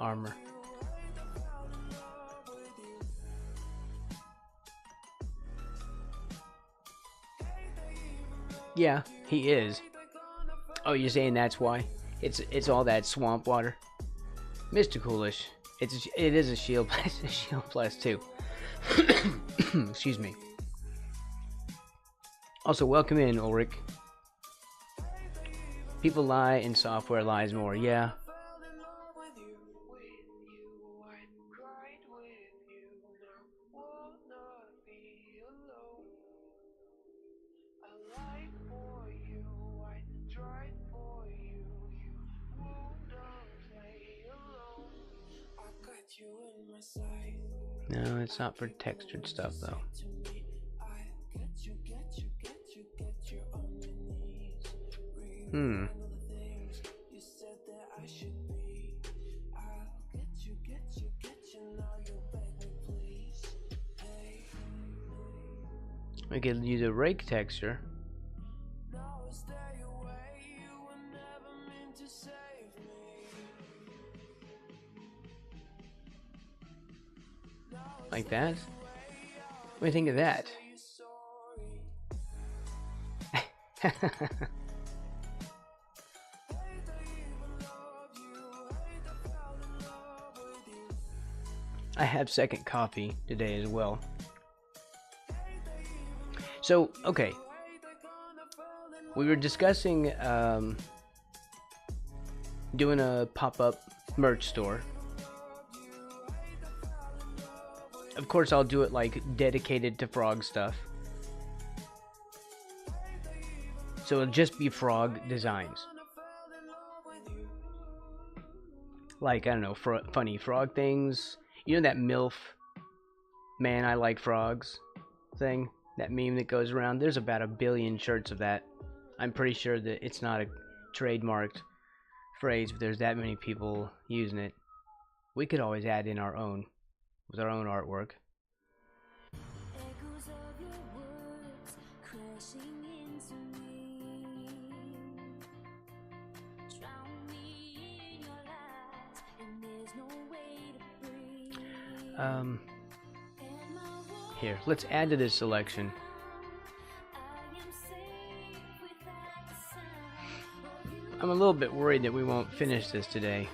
armor. Yeah, he is. Oh, you're saying that's why? It's all that swamp water. Mr. Coolish. It is a shield plus, a shield plus too. Excuse me. Also, welcome in, Ulrich. People lie and software lies more. Yeah. No, it's not for textured stuff though. We could use a rake texture. Like that? What do you think of that? I have second coffee today as well. So, okay. We were discussing doing a pop-up merch store. Of course, I'll do it like dedicated to frog stuff. So it'll just be frog designs. Like, I don't know, funny frog things. You know that MILF, man, I like frogs thing? That meme that goes around? There's about 1 billion shirts of that. I'm pretty sure that it's not a trademarked phrase, but there's that many people using it. We could always add in our own, with our own artwork. Echoes of your words crashing into me. Drown me in your lies, and there's no way to breathe. Here, let's add to this selection. I'm a little bit worried that we won't finish this today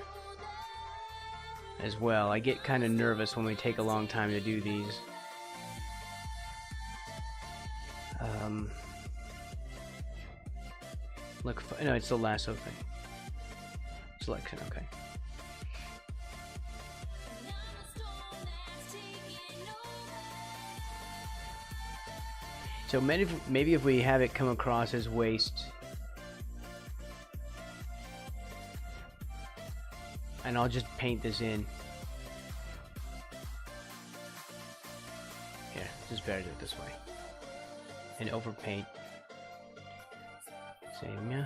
as well. I get kind of nervous when we take a long time to do these. No, it's the lasso thing. Selection, okay. So maybe if we have it come across as waist, and I'll just paint this in. Here, just better do it this way. And overpaint. Say meh.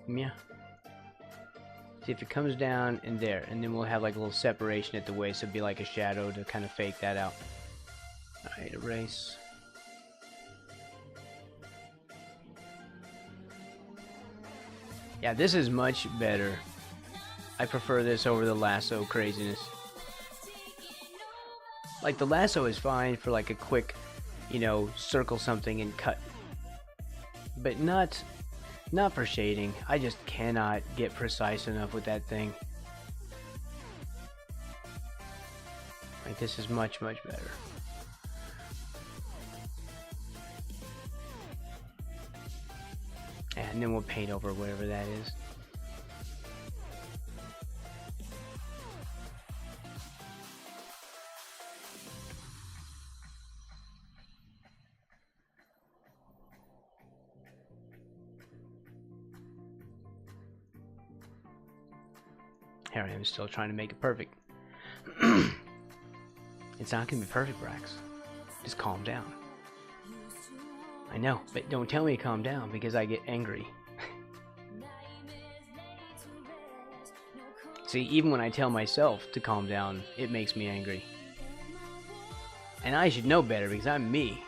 Meh. See if it comes down in there, and then we'll have like a little separation at the waist. It'll be like a shadow to kind of fake that out. Alright, erase. Yeah, this is much better. I prefer this over the lasso craziness. Like, the lasso is fine for like a quick, you know, circle something and cut. But not for shading. I just cannot get precise enough with that thing. Like, this is much, much better. And then we'll paint over whatever that is. Here I am still trying to make it perfect. It's not going to be perfect, Brax. Just calm down. I know, but don't tell me to calm down because I get angry. See, even when I tell myself to calm down, it makes me angry. And I should know better because I'm me.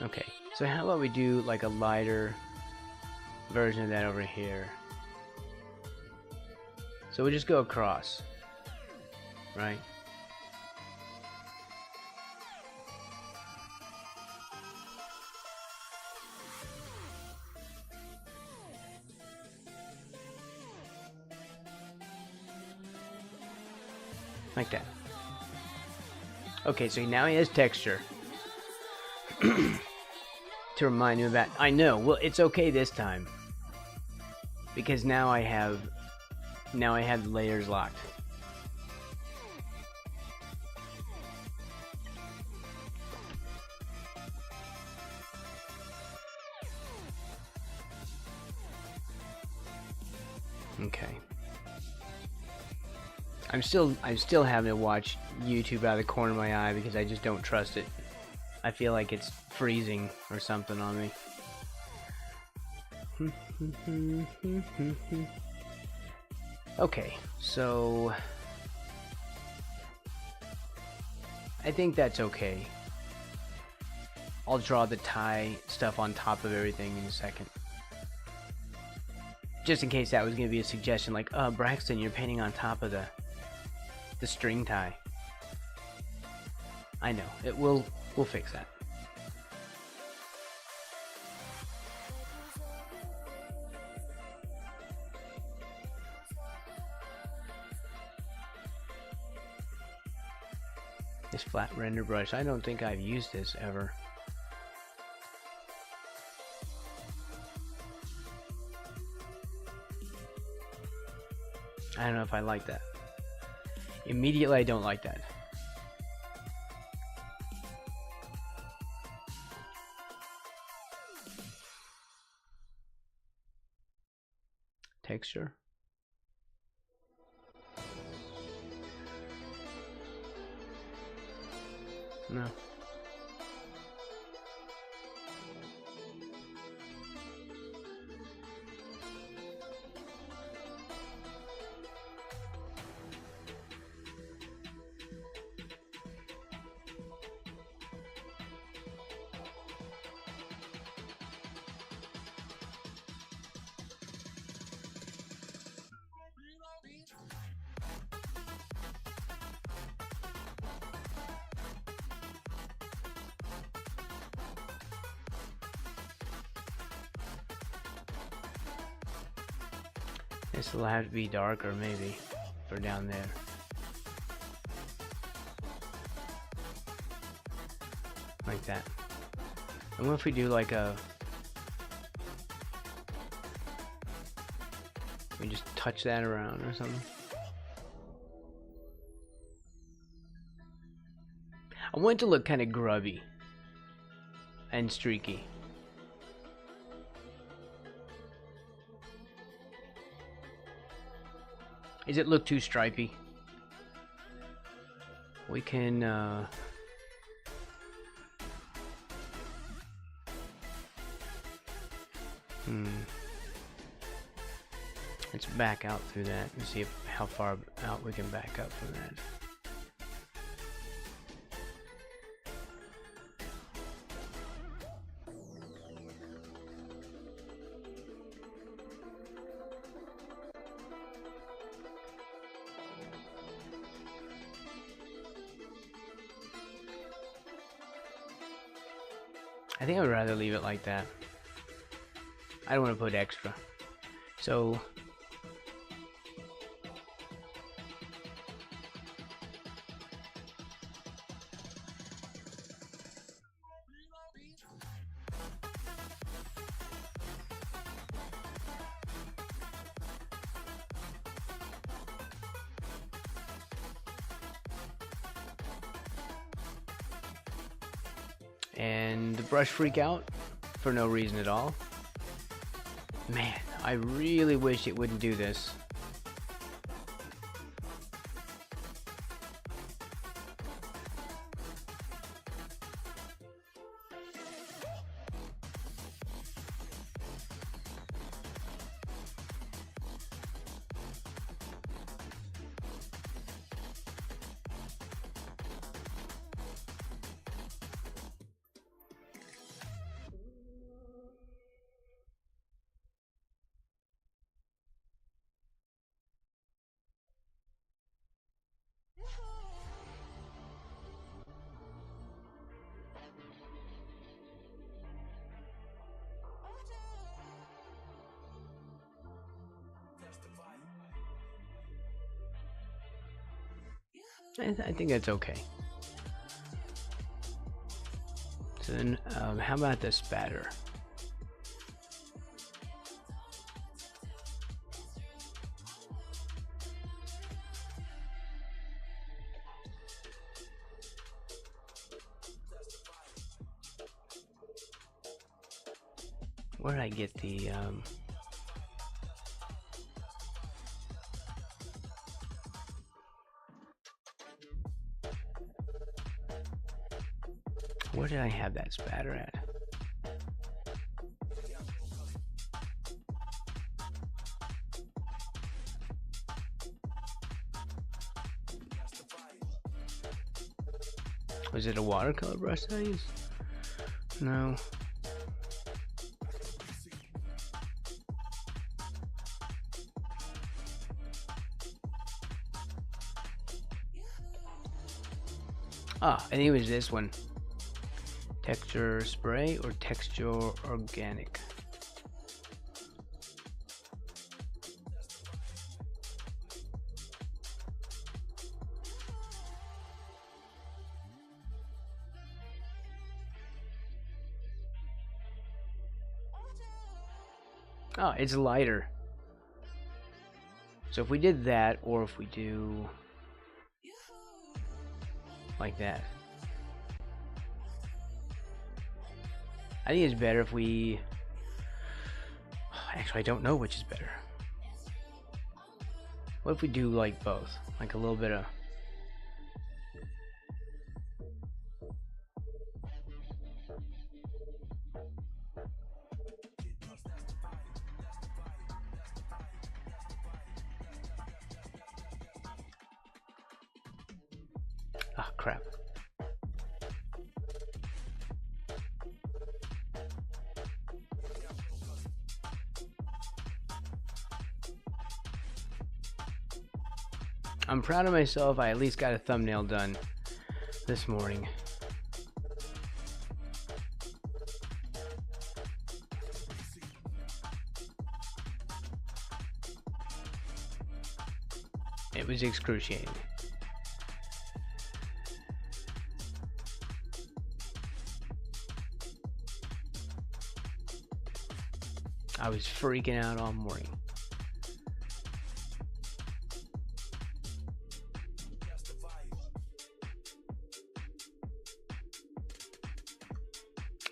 Okay, so how about we do like a lighter version of that over here? So we just go across, right? Like that. Okay, so now he has texture. To remind you of that. I know, well, it's okay this time. Because now I have Now I have the layers locked. Okay. I'm still having to watch YouTube out of the corner of my eye because I just don't trust it. I feel like it's freezing or something on me. Okay, so I think that's okay. I'll draw the tie stuff on top of everything in a second. Just in case that was going to be a suggestion, like, Braxton, you're painting on top of the string tie. I know, we'll fix that. This flat render brush, I don't think I've used this ever. I don't know if I like that. Immediately, I don't like that. Texture. No. This will have to be darker, maybe, for down there. Like that. And what if we do like a... We just touch that around or something? I want it to look kind of grubby and streaky. Does it look too stripy? We can let's back out through that and see how far out we can back up from that. I think I would rather leave it like that. I don't want to put extra. So and the brush freak out for no reason at all. Man, I really wish it wouldn't do this. I think that's okay. So then, how about the spatter? Where did I get the where did I have that spatter at? Was it a watercolor brush that I used? No. Ah, I think it was this one. Texture spray or texture organic? Oh, it's lighter. So if we did that, or if we do like that, I think it's better if we... Actually, I don't know which is better. What if we do like both? Like a little bit of... Ah, crap. I'm proud of myself. I at least got a thumbnail done this morning. It was excruciating. I was freaking out all morning.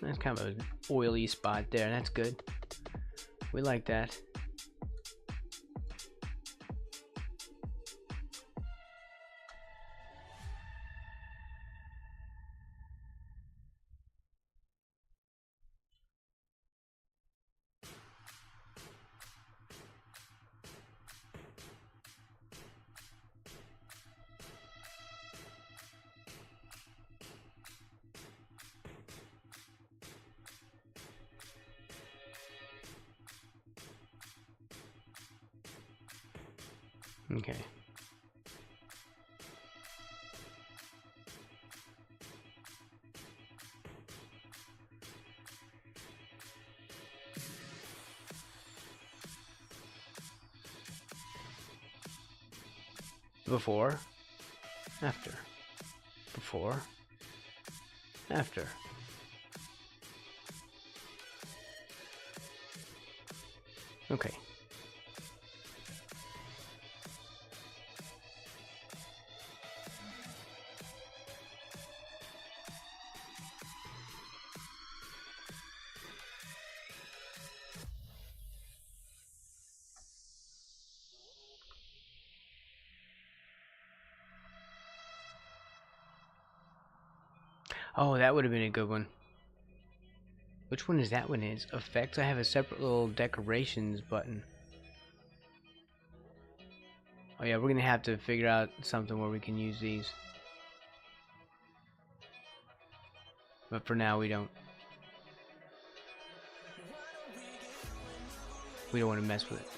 That's kind of an oily spot there. That's good. We like that. Okay. Before, after, before, after. Okay. Oh, that would have been a good one. Which one is that one is? Effects? I have a separate little decorations button. Oh yeah, we're gonna have to figure out something where we can use these. But for now, we don't. We don't want to mess with it.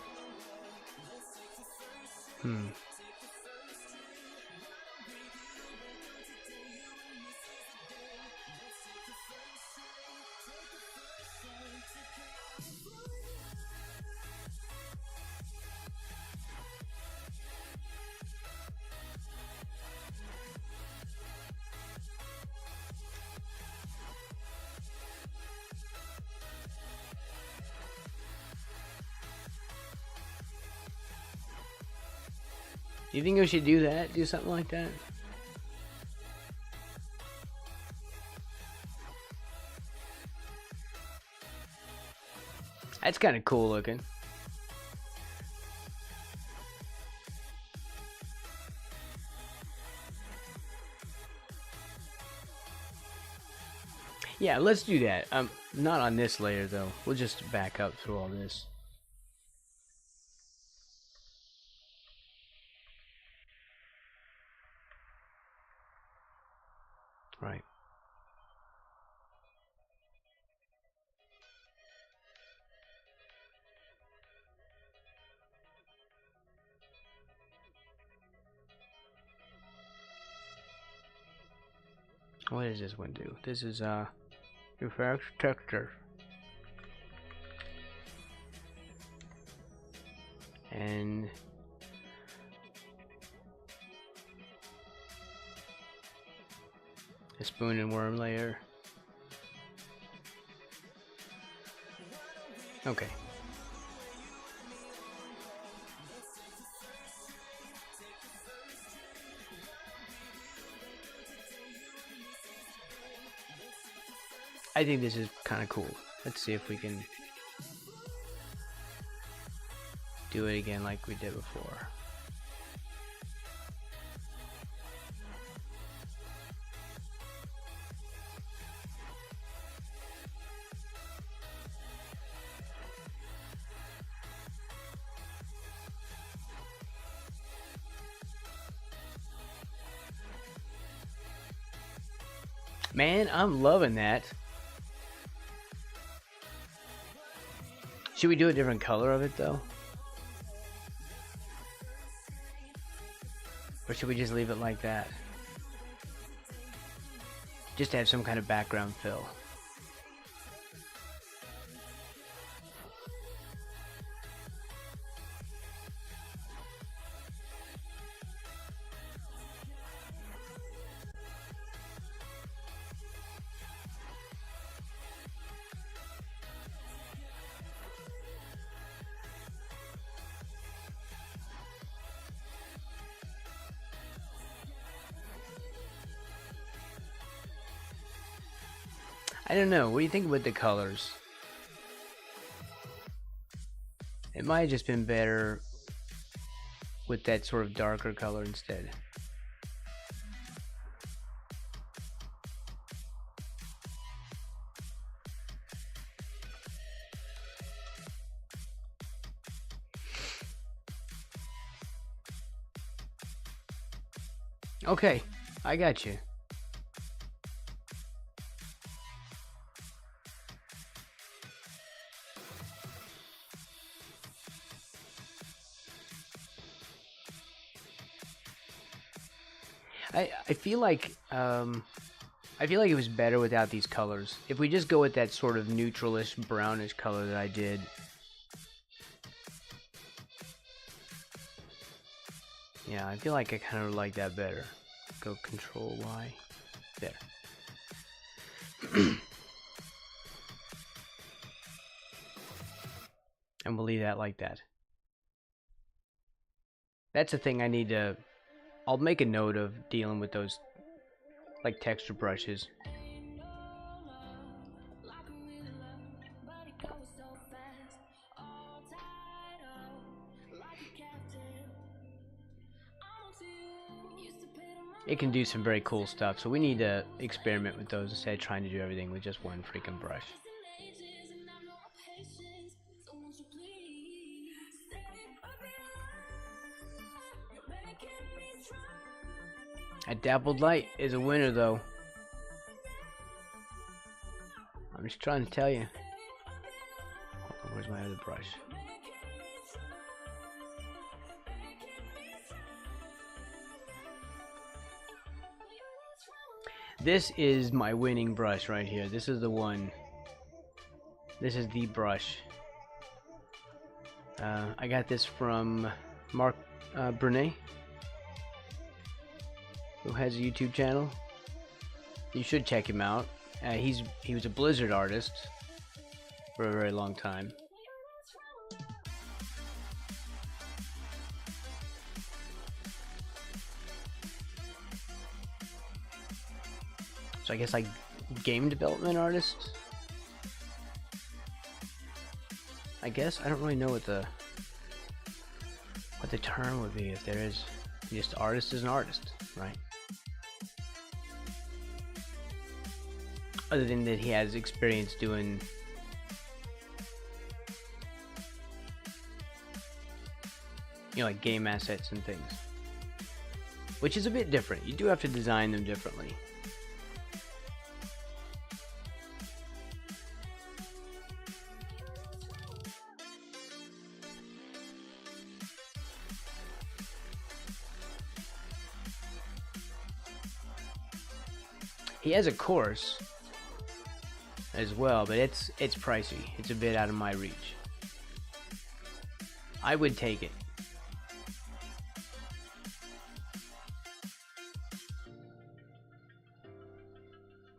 Do you think we should do that? Do something like that? That's kind of cool looking. Yeah, let's do that. Not on this layer though. We'll just back up through all this. Right. What does this one do? This is refresh texture. And a spoon and worm layer. Okay. I think this is kind of cool. Let's see if we can do it again like we did before. Man, I'm loving that. Should we do a different color of it though? Or should we just leave it like that? Just to have some kind of background fill. I don't know. What do you think with the colors? It might have just been better with that sort of darker color instead. Okay, I got you. I feel like it was better without these colors. If we just go with that sort of neutralish brownish color that I did. Yeah, I feel like I kind of like that better. Go Control Y. There. And we'll leave that like that. That's a thing I need to... I'll make a note of dealing with those, like, texture brushes. It can do some very cool stuff, so we need to experiment with those instead of trying to do everything with just one freaking brush. A dappled light is a winner, though. I'm just trying to tell you. Hold on, where's my other brush? This is my winning brush right here. This is the one. This is the brush. I got this from Mark Brunet, who has a YouTube channel. You should check him out. He was a Blizzard artist for a very long time. So I guess like game development artist. I guess. I don't really know what the term would be if there is. Just artist is an artist, right? Other than that he has experience doing like game assets and things. Which is a bit different. You do have to design them differently. He has a course as well, but it's pricey. It's a bit out of my reach. I would take it.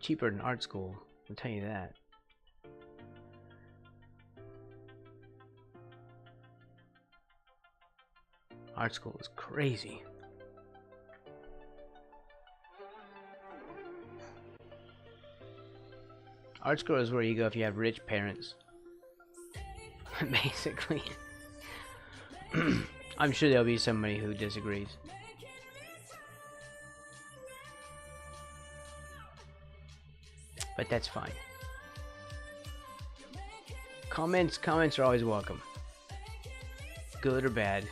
Cheaper than art school, I'll tell you that. Art school is crazy. Art school is where you go if you have rich parents. Basically. I'm sure there'll be somebody who disagrees. But that's fine. Comments are always welcome. Good or bad.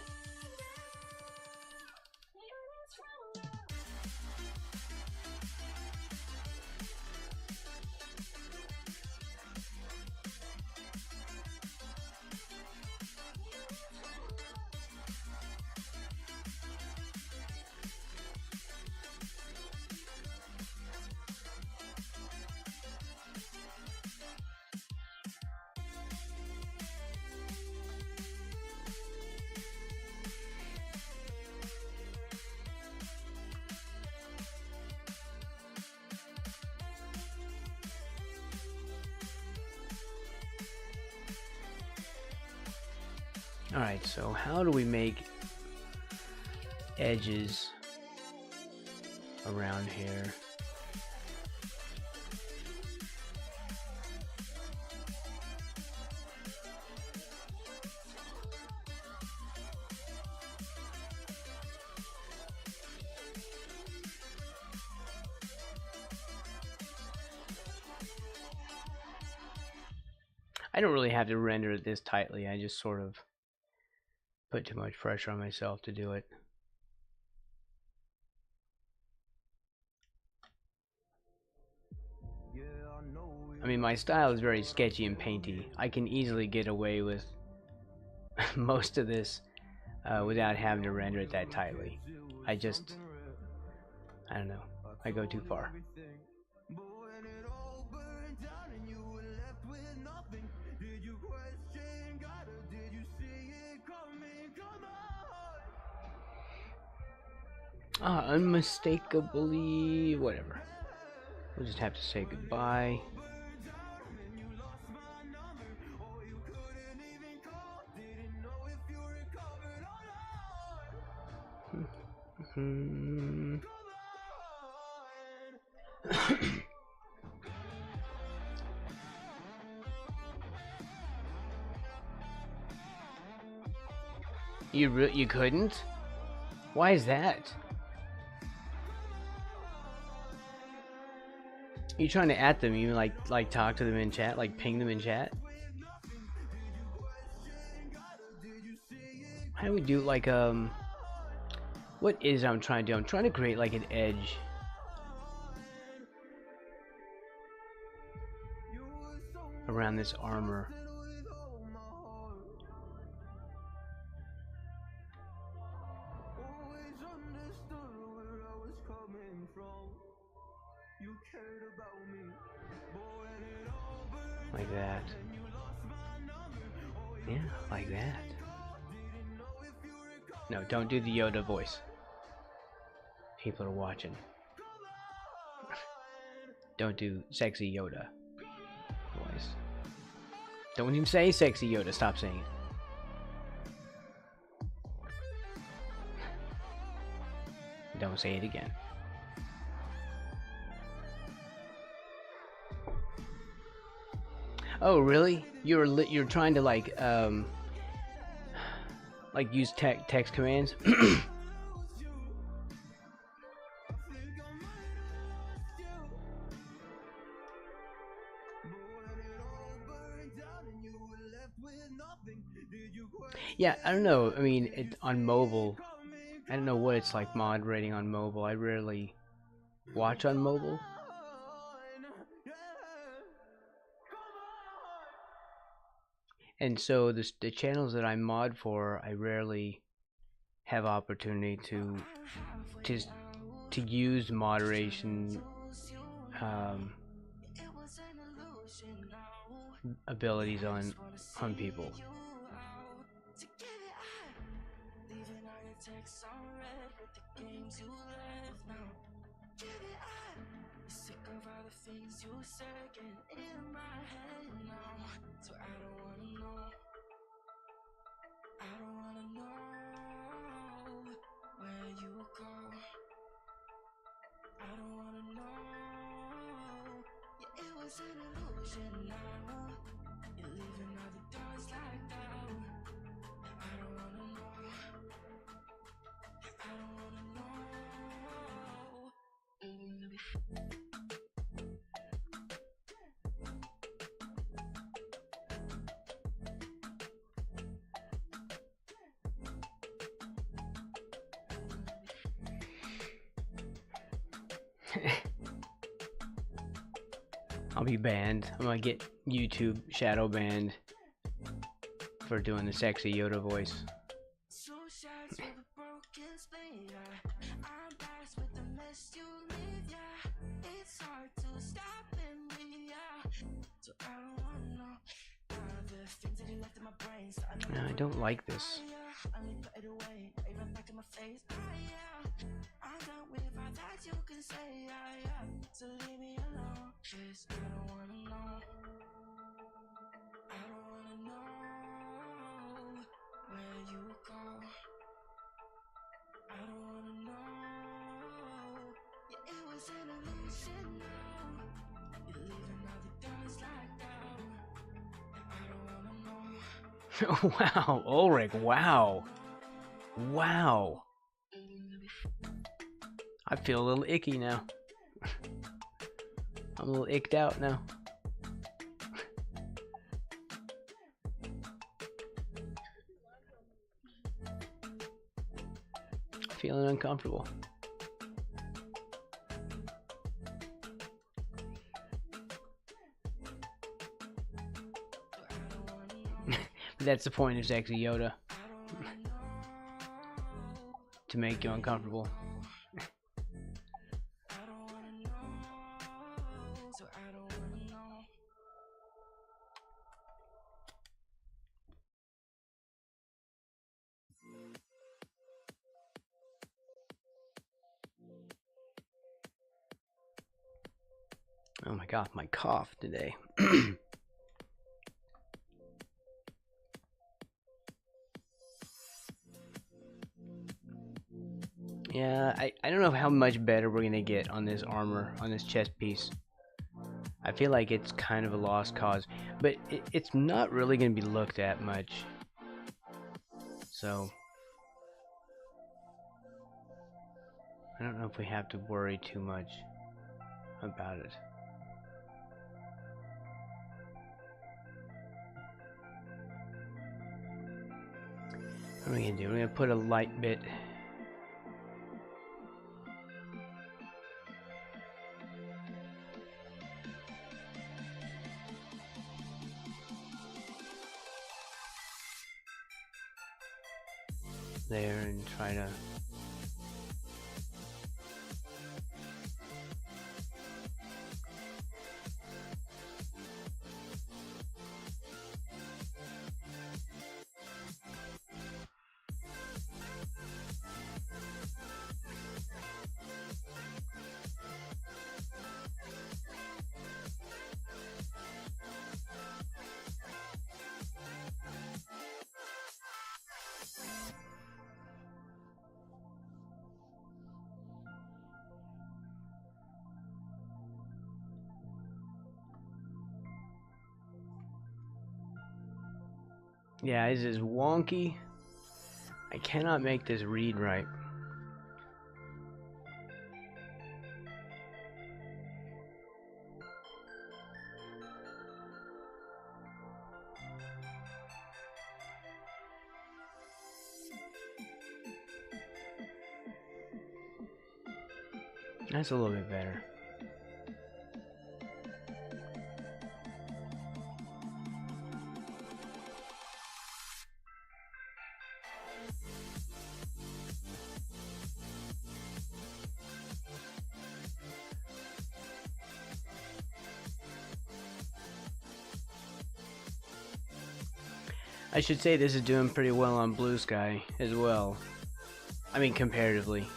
Alright, so how do we make edges around here? I don't really have to render it this tightly. I just sort of put too much pressure on myself to do it. I mean, my style is very sketchy and painty. I can easily get away with most of this without having to render it that tightly. I don't know. I go too far. Unmistakably, whatever. We'll just have to say goodbye. You couldn't? Why is that? You trying to at them? You like talk to them in chat, like ping them in chat? How do we do like what is I'm trying to do? I'm trying to create like an edge. Around this armor. Like that. Yeah, like that. No, don't do the Yoda voice. People are watching. Don't do sexy Yoda voice. Don't even say sexy Yoda. Stop saying it. Don't say it again. Oh, really? You're trying to like use text commands? Yeah, I don't know. I mean, on mobile, I don't know what it's like moderating on mobile. I rarely watch on mobile. And so the channels that I mod for, I rarely have opportunity to to use moderation um, abilities on people. I'll be banned. I'm gonna get YouTube shadow banned for doing the sexy Yoda voice. No, I don't like this. Wow, Ulrich, wow. Wow. I feel a little icky now. I'm a little icked out now. Feeling uncomfortable. That's the point of sexy Yoda. To make you uncomfortable. Oh my god, my cough today. Yeah, I don't know how much better we're gonna get on this armor, on this chest piece. I feel like it's kind of a lost cause, but it's not really gonna be looked at much. So, I don't know if we have to worry too much about it. What are we gonna do? We're gonna put a light bit. There and try to Yeah, this is wonky. I cannot make this read right. That's a little bit better. I should say this is doing pretty well on Blue Sky as well. I mean, comparatively.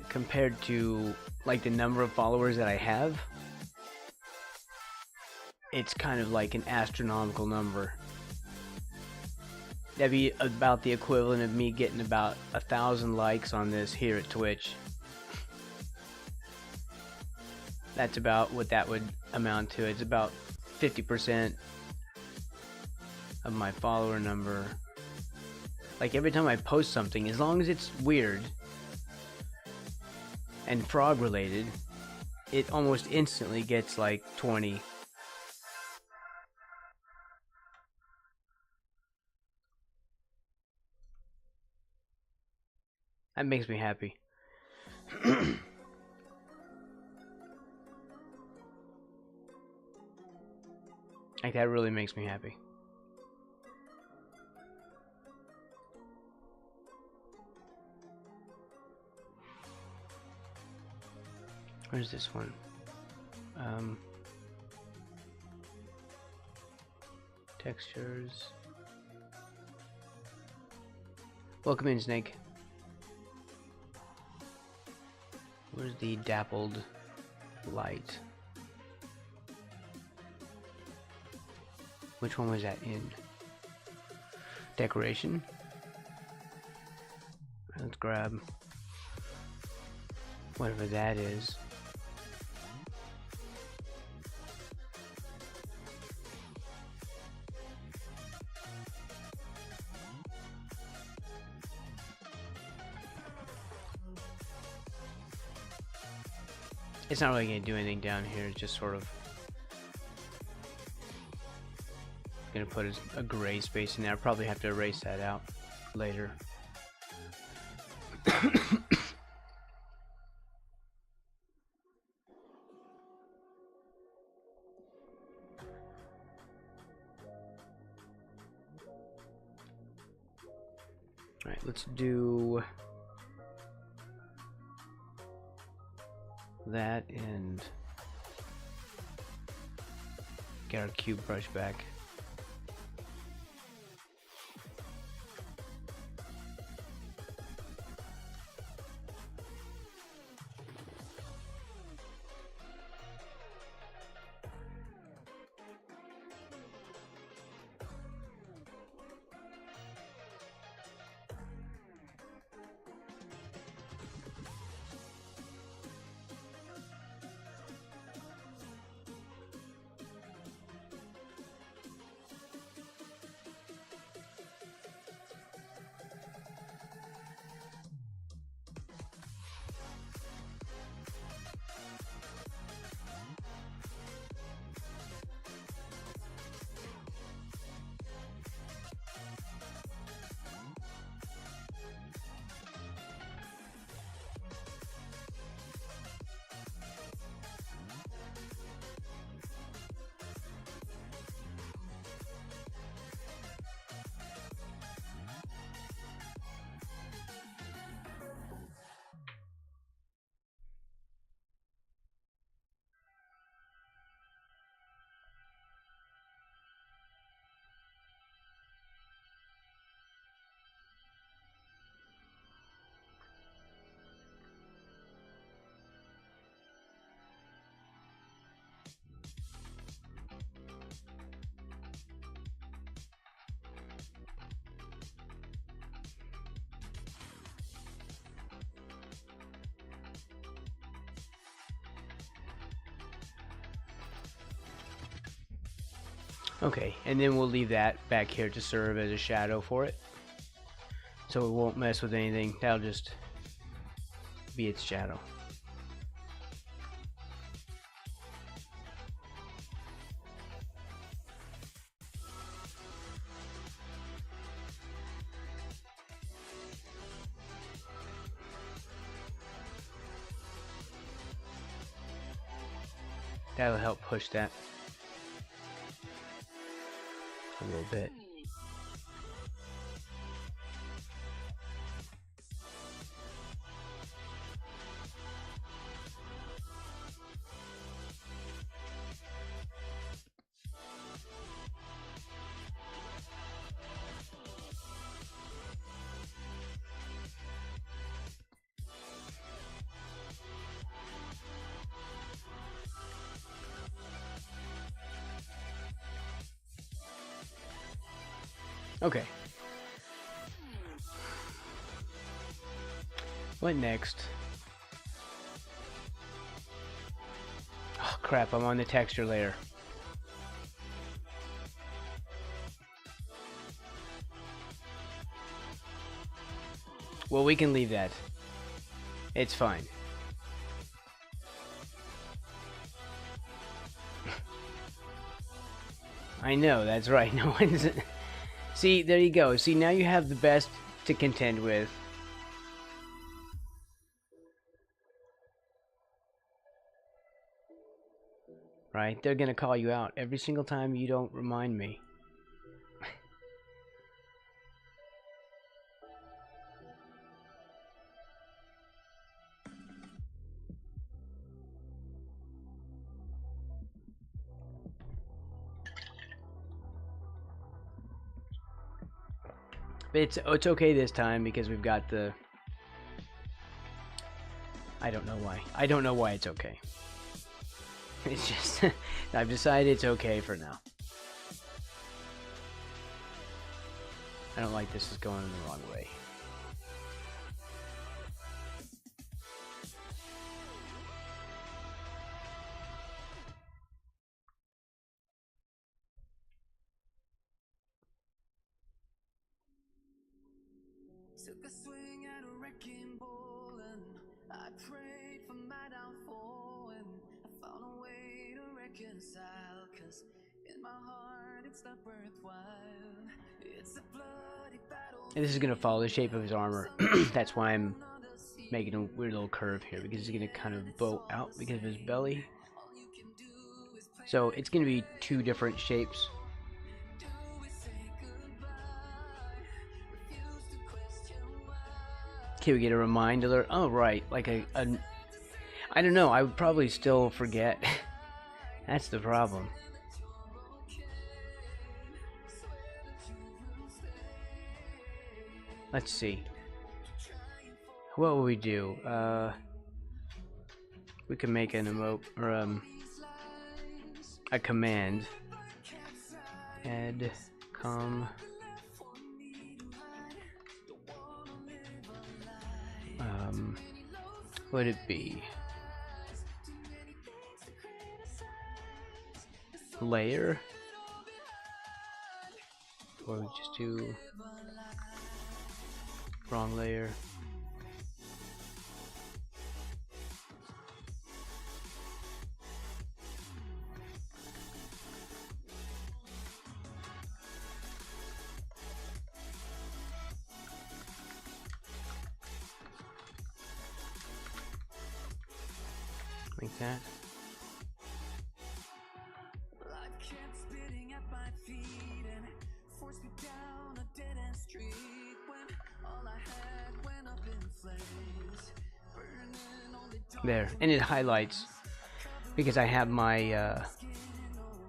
Compared to like the number of followers that I have, it's kind of like an astronomical number. That'd be about the equivalent of me getting about 1,000 likes on this here at Twitch. That's about what that would amount to. It's about 50% of my follower number. Like every time I post something, as long as it's weird and frog related, it almost instantly gets like 20. That makes me happy. Like, that really makes me happy. Where's this one? Textures. Welcome in, Snake. Where's the dappled light? Which one was that in? Decoration. Let's grab whatever that is. It's not really going to do anything down here, it's just sort of going to put a gray space in there. I'll probably have to erase that out later. Alright, let's do that and get our cube brush back. Okay, and then we'll leave that back here to serve as a shadow for it. So it won't mess with anything. That'll just be its shadow. That'll help push that a little bit. Okay. What next? Oh crap, I'm on the texture layer. Well, we can leave that. It's fine. I know, that's right. No one's... See, there you go. See, now you have the best to contend with. Right? They're gonna call you out every single time you don't remind me. But it's okay this time because we've got the... I don't know why. I don't know why it's okay. It's just... I've decided it's okay for now. I don't like this is going in the wrong way. Took a swing at a wrecking ball and I prayed for my downfall and I found a way to reconcile, 'cause in my heart it's not worthwhile. It's a bloody battle. And this is going to follow the shape of his armor. That's why I'm making a weird little curve here, because it's going to kind of bow out because of his belly. So it's going to be two different shapes. Okay, we get a reminder. Oh, right. Like a I don't know. I would probably still forget. That's the problem. Let's see. What will we do? We can make an emote or a command. Add com. Would it be layer, or we just do wrong layer? Like that. There, and it highlights because I have my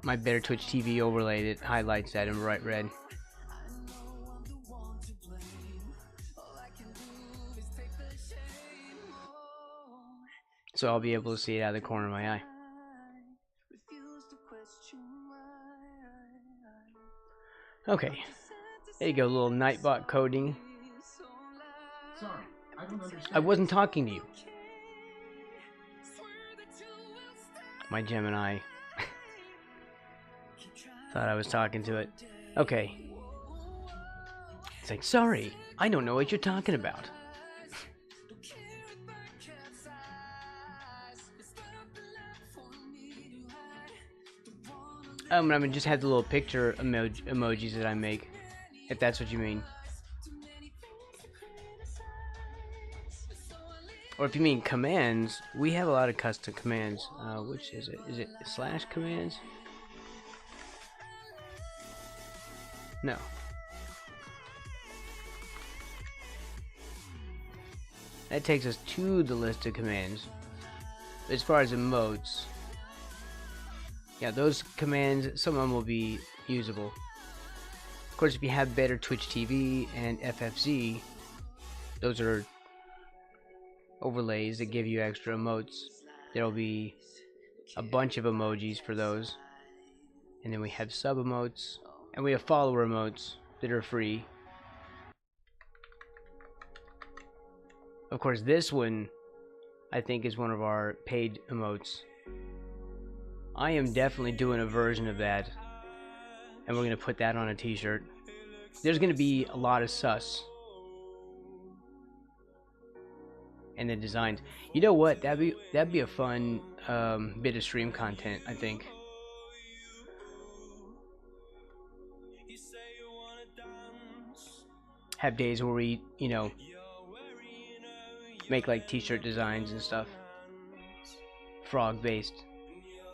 my Better Twitch TV overlaid. It highlights that in bright red. So I'll be able to see it out of the corner of my eye. Okay, there you go, little Nightbot coding. Sorry, I don't understand. I wasn't talking to you. My Gemini. Thought I was talking to it. Okay. It's like, sorry, I don't know what you're talking about. I mean, just had the little picture emojis that I make, if that's what you mean. Or if you mean commands, we have a lot of custom commands. Which is it? Is it slash commands? No. That takes us to the list of commands. As far as emotes, yeah, those commands, some of them will be usable. Of course, if you have better Twitch TV and FFZ, those are overlays that give you extra emotes. There'll be a bunch of emojis for those. And then we have sub emotes, and we have follower emotes that are free. Of course, this one, I think, is one of our paid emotes. I am definitely doing a version of that, and we're going to put that on a t-shirt. There's going to be a lot of sus. And the designs. You know what? That'd be a fun bit of stream content, I think. Have days where we, you know, make like t-shirt designs and stuff. Frog-based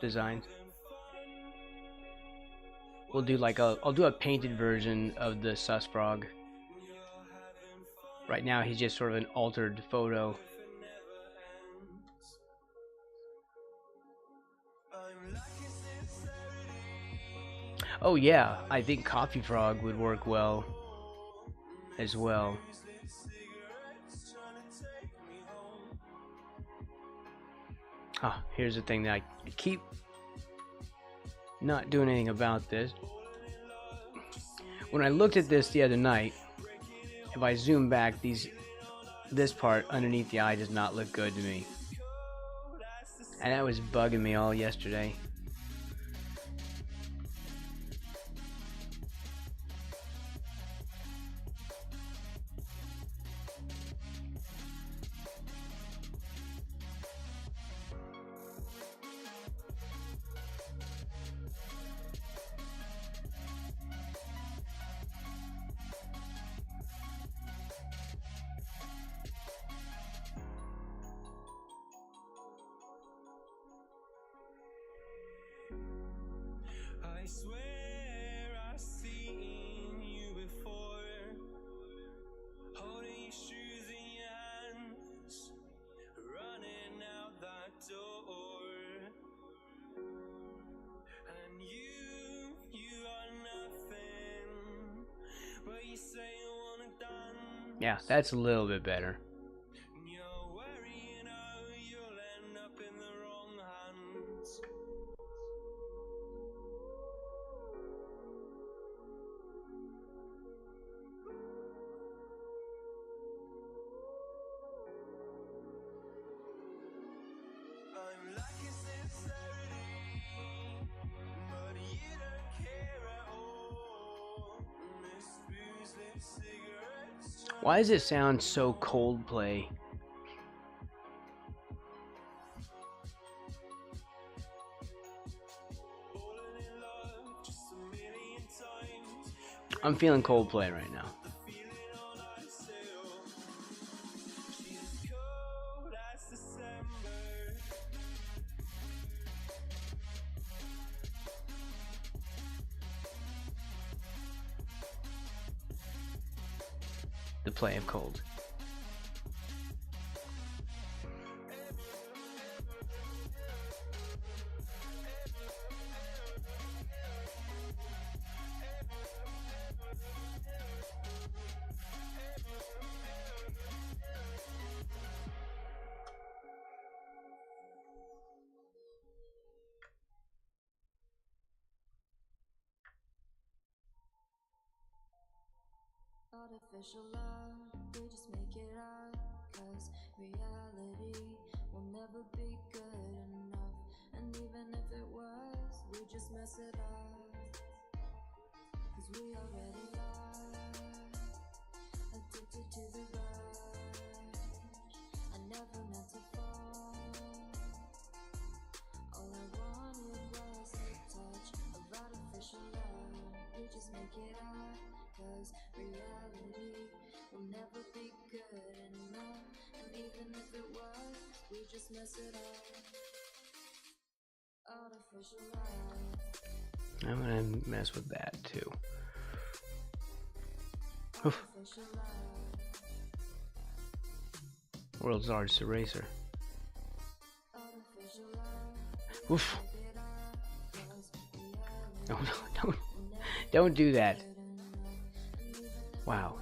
designs. We'll do like I'll do a painted version of the sus frog. Right now he's just sort of an altered photo. Oh yeah, I think Coffee Frog would work well as well. Ah, here's the thing that I keep not doing anything about this. When I looked at this the other night, if I zoom back, this part underneath the eye does not look good to me. And that was bugging me all yesterday. I swear I've seen you before, holding your shoes in your hands, running out that door. And you are nothing, but you say you wanna dance. Yeah, that's a little bit better. You're worrying how you'll end up in the wrong hands. I'm lacking sincerity, but you don't care at all. Miss booze, lit cigarettes. Why does it sound so Coldplay? Falling in love just a million times. I'm feeling Coldplay right now. The feeling on I sail. She's as cold as December. The play of Cold. Artificial love, we just make it up, 'cause reality will never be good enough. And even if it was, we just mess it up. I'm gonna mess with that too. Oof. World's largest eraser. Oof. No, don't do that. Wow.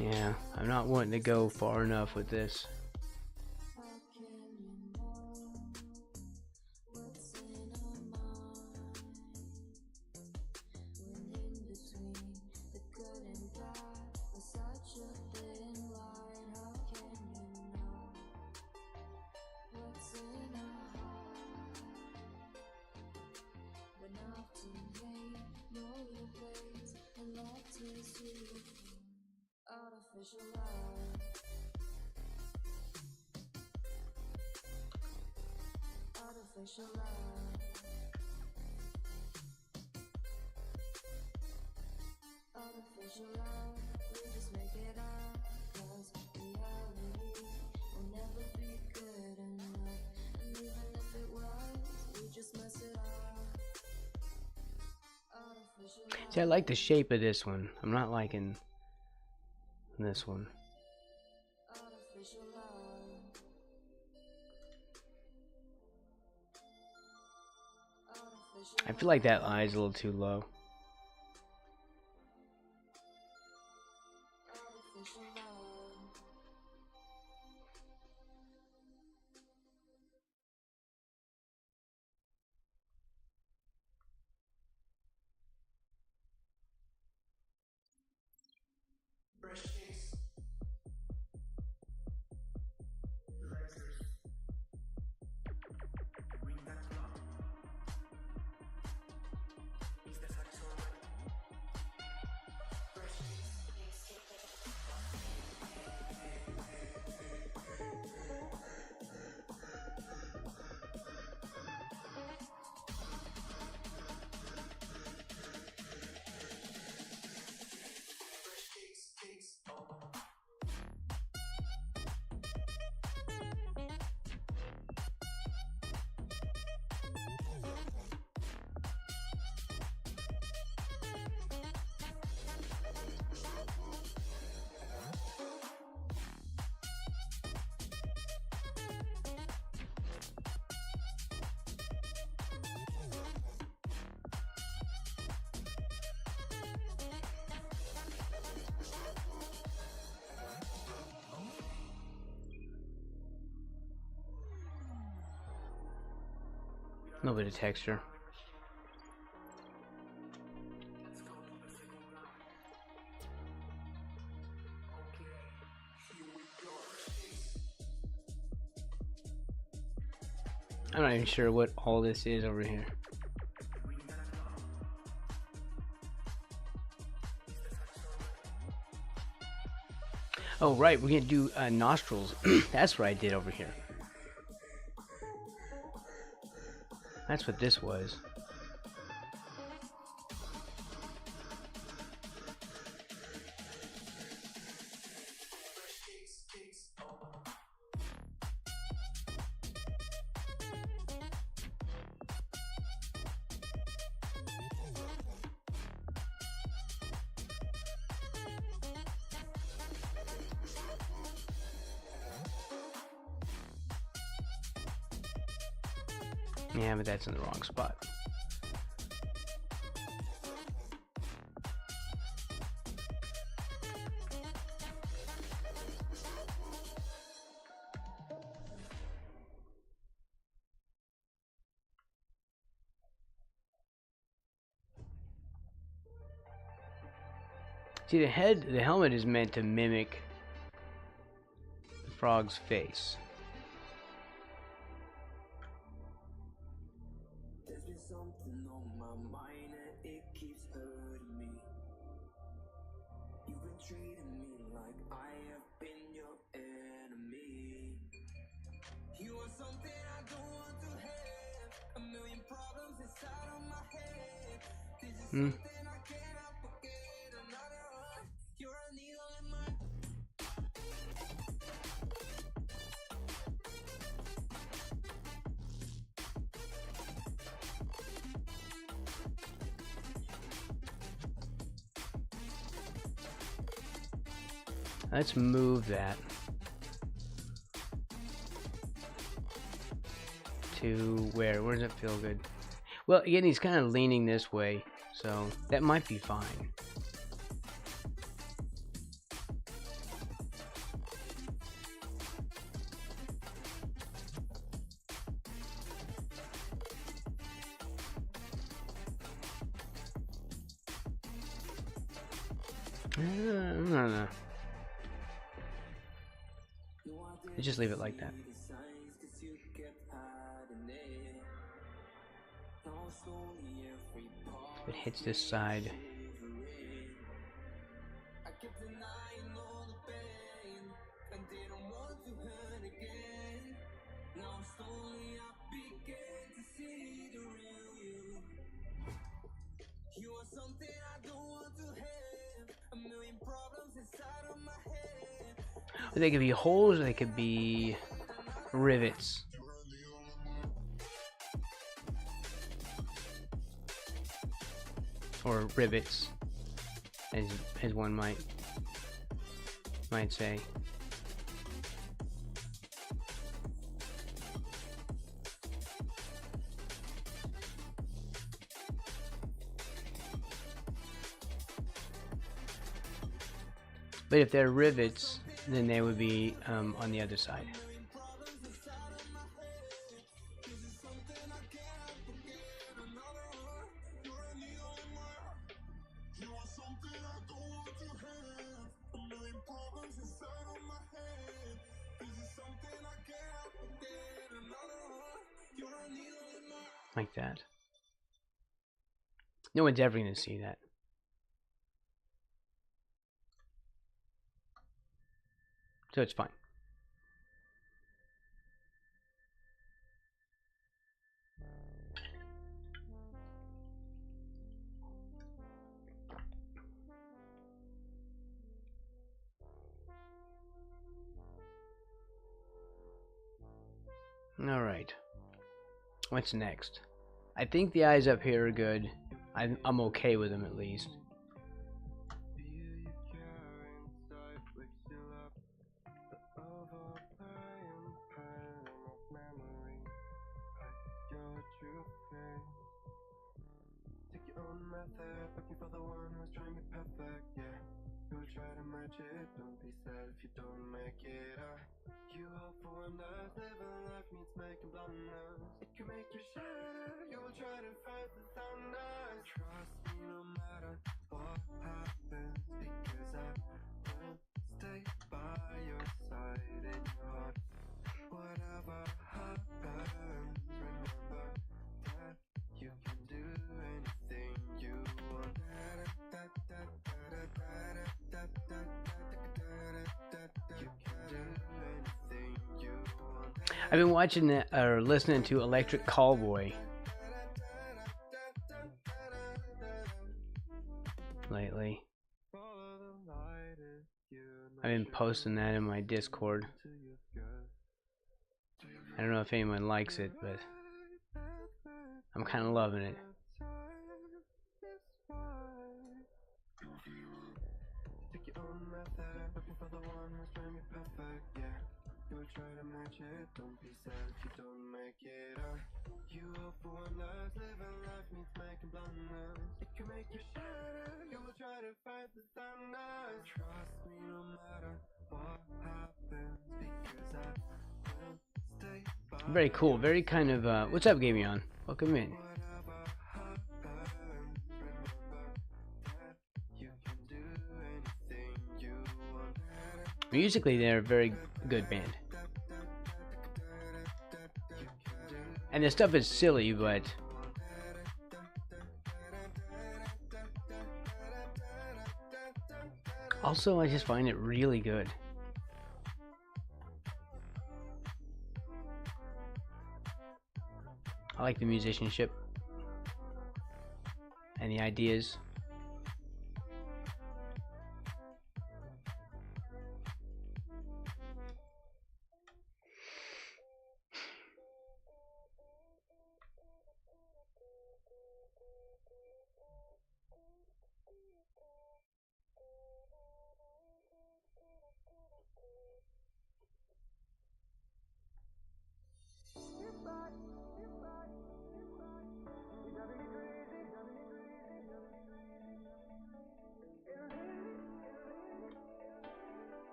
Yeah, I'm not wanting to go far enough with this. See, I like the shape of this one. I'm not liking this one. I feel like that eye is a little too low. A little bit of texture. I'm not even sure what all this is over here. Oh, right, we're gonna do nostrils. That's what I did over here. That's what this was. Yeah, but that's in the wrong spot. See, the helmet is meant to mimic the frog's face. There's been something on my mind and it keeps hurting me. You've been treating me like I have been your enemy. You are something I don't want to have. A million problems inside of my head. This is something I cannot forget. Another one. You're a needle in my. Let's move that to where? Where does it feel good? Well, again, he's kind of leaning this way, so that might be fine. I don't know. Let's just leave it like that. If it hits this side. They could be holes, or they could be rivets. Or rivets, as one might say. But if they're rivets, then they would be on the other side. Like that. No one's ever going to see that. So it's fine. All right. What's next? I think the eyes up here are good. I'm okay with them at least. Looking for the one who's trying to be perfect, yeah. You'll try to match it, don't be sad if you don't make it. You hope for one life, live a life means making blunders. It can make you shatter, you will try to fight the thunder. Trust me no matter what happens, because I will stay by your side in your heart. Whatever happens, remember that you can do anything you want. You can do anything you want. I've been watching or listening to Electric Callboy lately. I've been posting that in my Discord. I don't know if anyone likes it, but I'm kind of loving it. Take your own method, looking for the one who's trying to be perfect, yeah. You'll try to match it, don't be sad if you don't make it up. You hope for one last, living life means making blunders. It can make you shatter, you will try to fight the thunder. Trust me no matter what happens, because I will stay by Very cool. Very kind of. What's up, Gamion? Welcome in. whatever happens. Remember that you can do anything you want. Musically, they're a very good band. And the stuff is silly, but also I just find it really good. I like the musicianship and the ideas.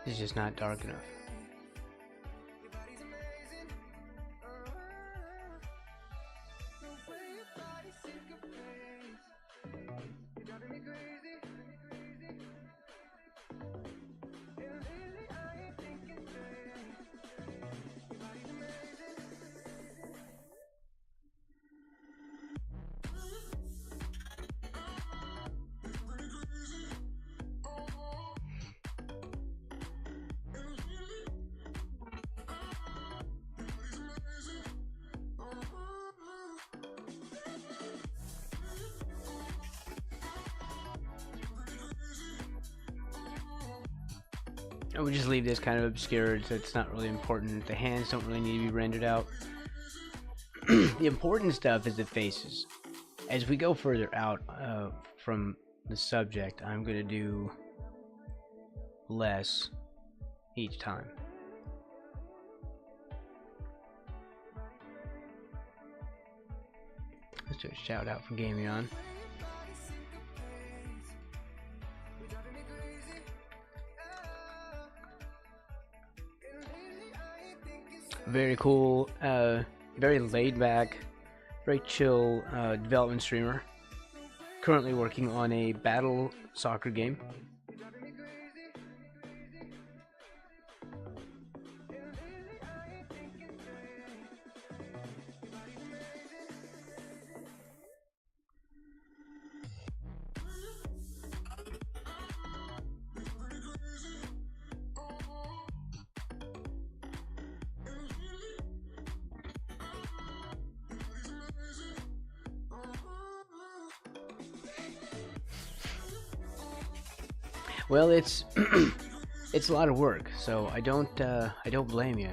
It's just not dark enough. I would just leave this kind of obscured, so it's not really important. The hands don't really need to be rendered out. The important stuff is the faces. As we go further out from the subject, I'm going to do less each time. Let's do a shout out for Gamion. Very cool, very laid back, very chill development streamer. Currently working on a battle soccer game. Well, it's it's a lot of work, so I don't blame you.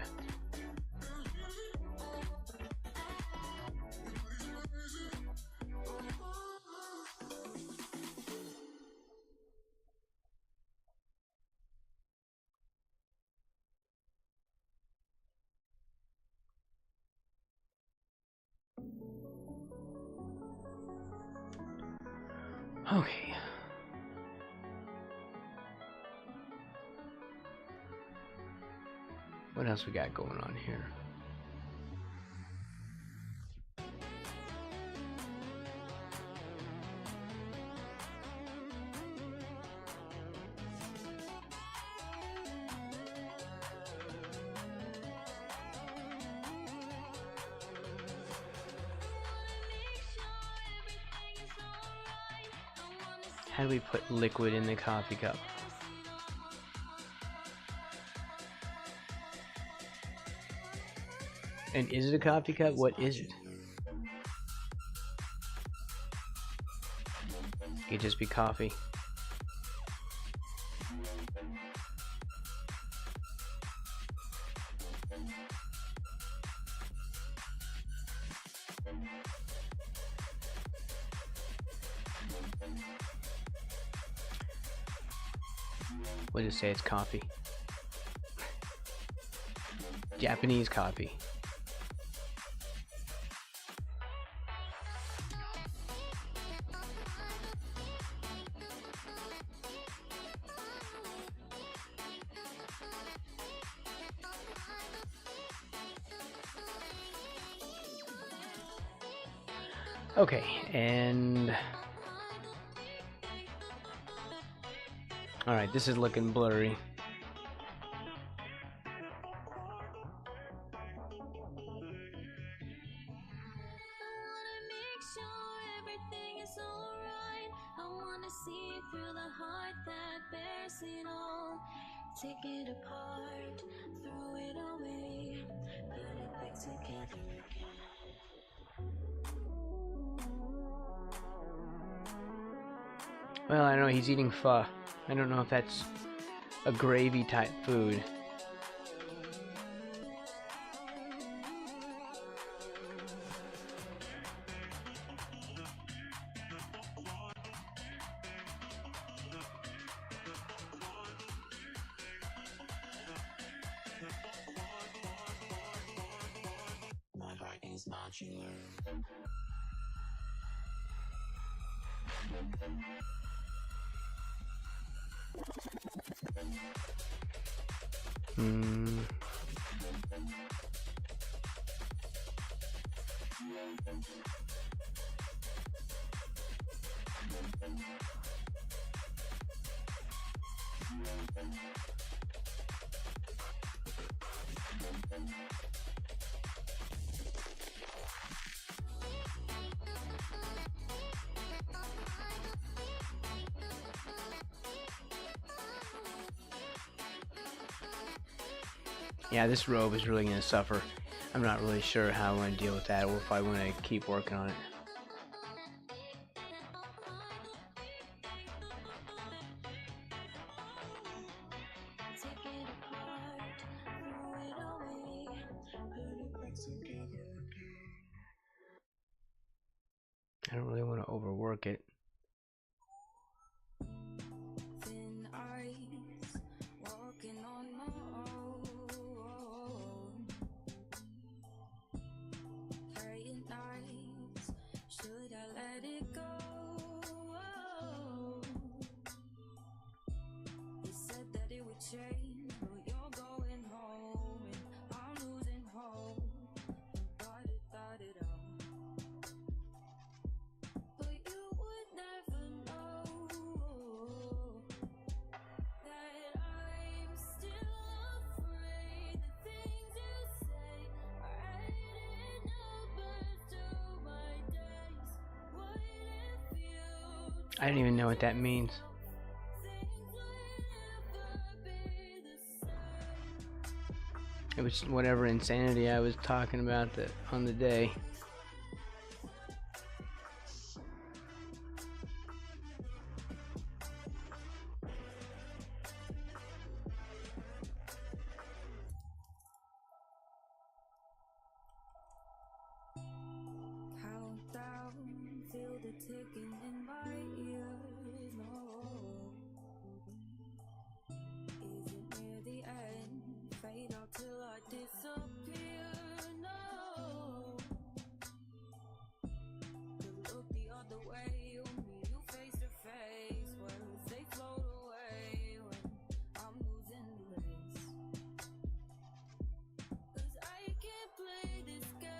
Okay. What else we got going on here? How do we put liquid in the coffee cup? And is it a coffee cup? What is it? It could just be coffee. We'll just say it's coffee. Japanese coffee. Okay, and alright, this is looking blurry. Take it apart, throw it away, put it back together again. Well, I know he's eating pho. I don't know if that's a gravy type food. My heart is modular. Yeah, this robe is really going to suffer. I'm not really sure how I want to deal with that or if I want to keep working on it. I don't really want to overwork it. Thin ice, walking on my own. Carrying knives, should I let it go? You said that it would change, but you're going home, and I'm losing hope. Thought it all. But you would never know that I'm still afraid. The things you say are adding numbers to my days. What if you I don't even know what that means. things will never be the same? It was whatever insanity I was talking about on the day. Countdown, feel the ticking in my ears. No, is it near the end? Fade out till I disappear. No, could look the other way. You meet you face to face. Words they float away when I'm losing the race. 'Cause I can't play this game.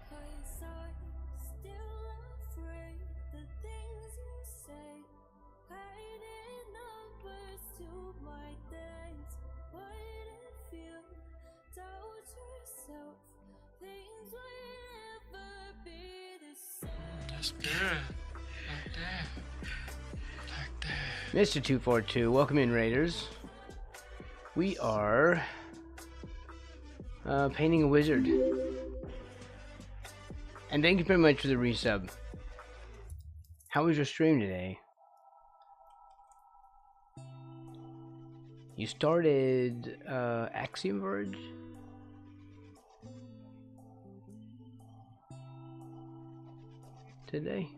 'Cause I'm still afraid the things you say, adding numbers to my days. What if you doubt yourself? Things will never be the same. That's good. Like that. Like that. Mr. 242, welcome in, Raiders. We are painting a wizard. And thank you very much for the resub. How was your stream today? You started Axiom Verge? Today?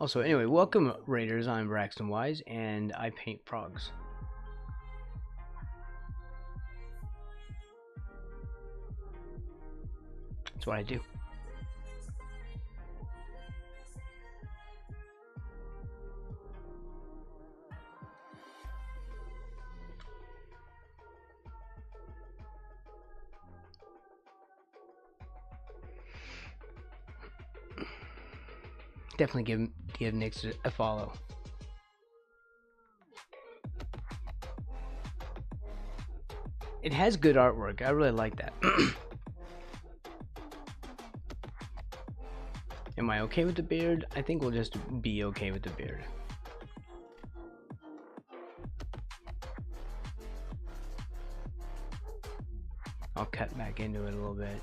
Also, anyway, welcome Raiders. I'm BraxtonWise, and I paint frogs. That's what I do. Definitely give Nick's a follow. It has good artwork. I really like that. Am I okay with the beard? I think we'll just be okay with the beard. I'll cut back into it a little bit.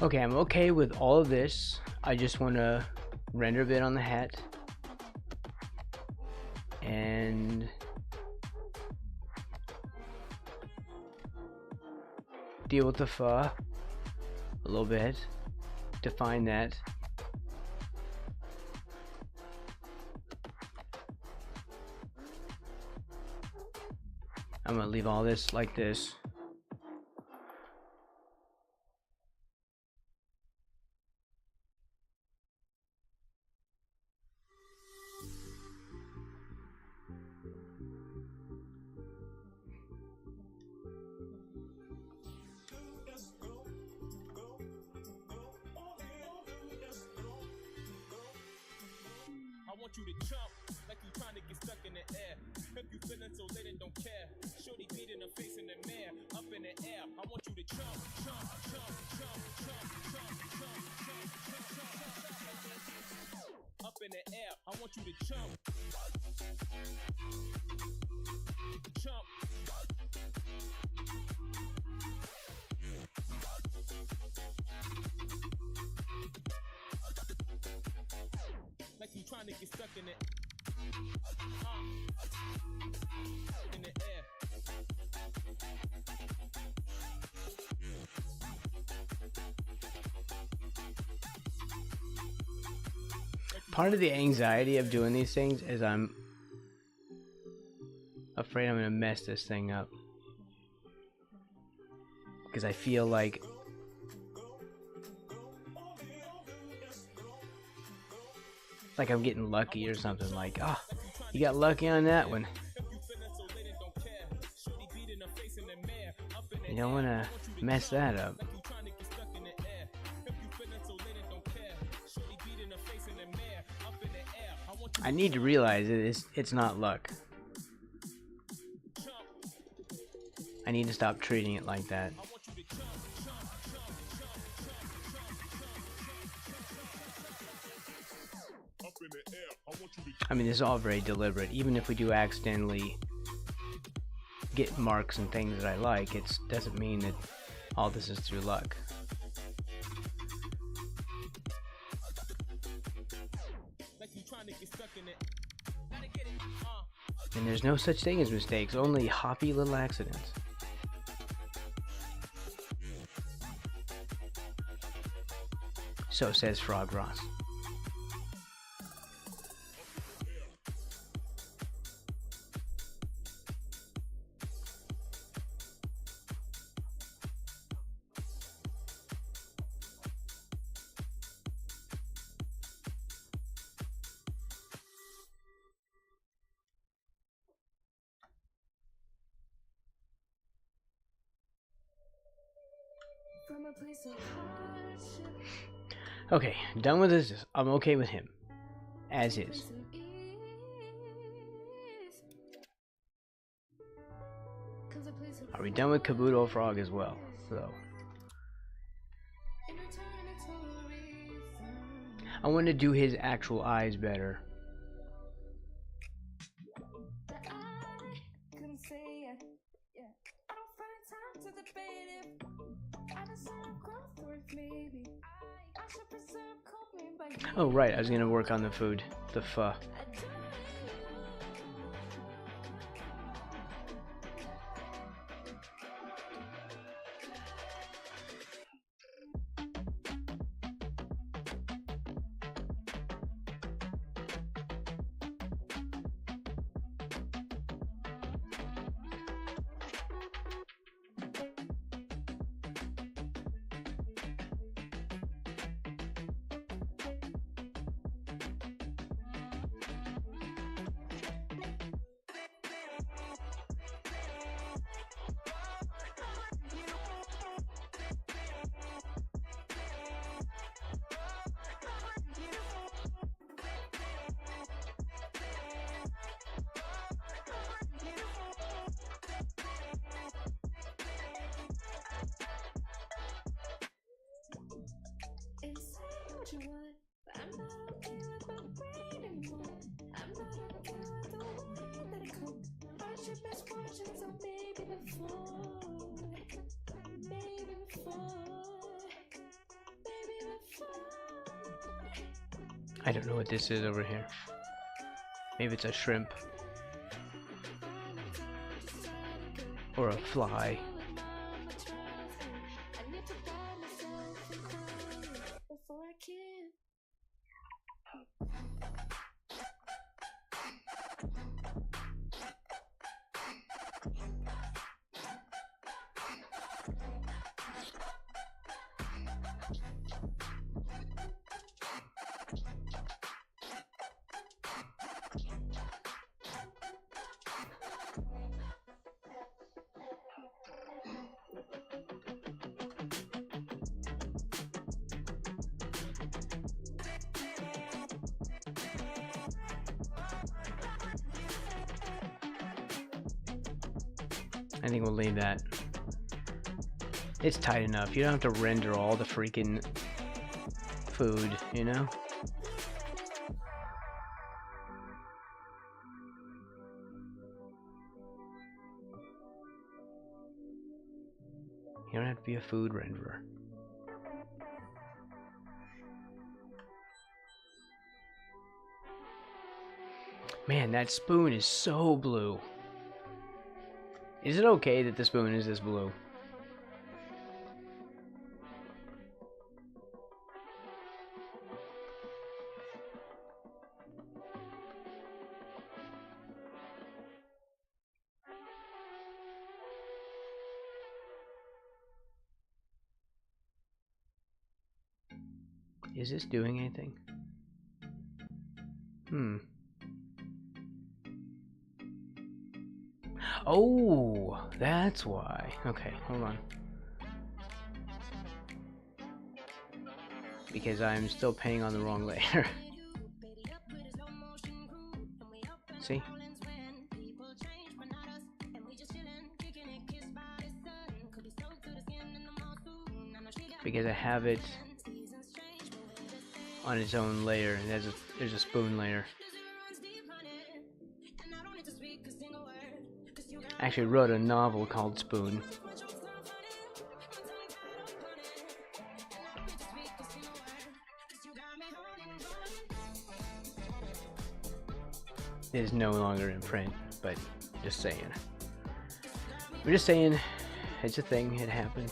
Okay, I'm okay with all of this. I just want to render a bit on the hat and deal with the pho a little bit, define that. I'm gonna leave all this like this. I want you to jump like you trying to get stuck in the air. If you feeling so lit and don't care, shorty beating her face in the mirror, up in the air. I want you to jump, jump, jump, jump, jump, jump, jump, jump, jump, up in the air. I want you to jump, jump. Like you trying to get stuck in it. In the air. Part of the anxiety of doing these things is I'm afraid I'm gonna mess this thing up, because I feel like I'm getting lucky or something. Like, oh, you got lucky on that one. You don't want to mess that up. I need to realize it's not luck. I need to stop treating it like that. I mean, this is all very deliberate. Even if we do accidentally get marks and things that I like, it doesn't mean that all this is through luck. And there's no such thing as mistakes, only hoppy little accidents. So says Frog Ross. From a place of hardship, Okay, done with this. I'm okay with him. As is. place of ease. Comes a place of Are we done with Kabuto Frog as well? So in return it's all a reason I want to do his actual eyes better. that I couldn't say it. Yeah, I don't find time to debate it. I deserve growth or if maybe I should preserve coping by Oh right, I was gonna work on the food, the pho. And say what you want, but I'm not okay with my brain anymore. I'm not okay with the way that it comes. Hardship, misfortune, so maybe before, maybe before. I don't know what this is over here. Maybe it's a shrimp. Or a fly. I need to find myself and cry before I can. I think we'll leave that. It's tight enough. You don't have to render all the freaking food, you know? You don't have to be a food renderer. Man, that spoon is so blue. Is it okay that the spoon is this blue? Is this doing anything? Oh, that's why. Okay, hold on. Because I'm still painting on the wrong layer. See? Because I have it on its own layer, and there's a spoon layer. I actually wrote a novel called Spoon. It is no longer in print, but just saying. We're just saying it's a thing, it happened.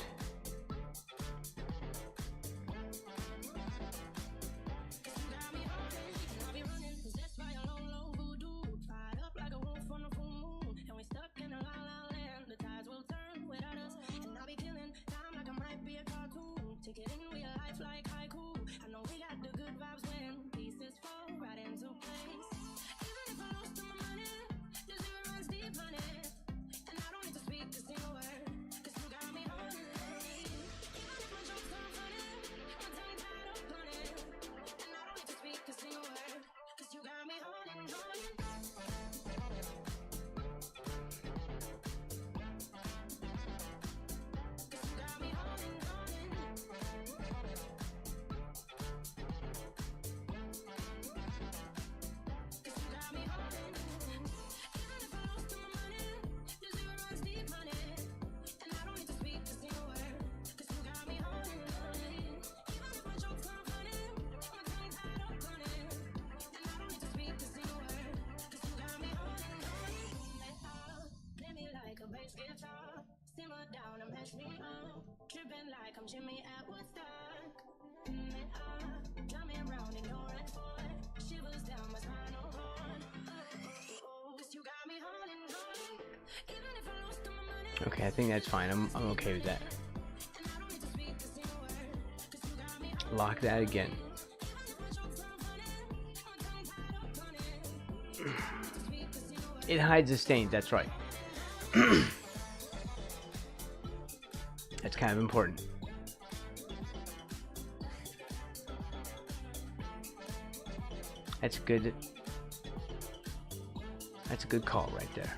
Okay, I think that's fine. I'm okay with that. Lock that again. It hides the stains, that's right. That's kind of important. That's good. That's a good call right there.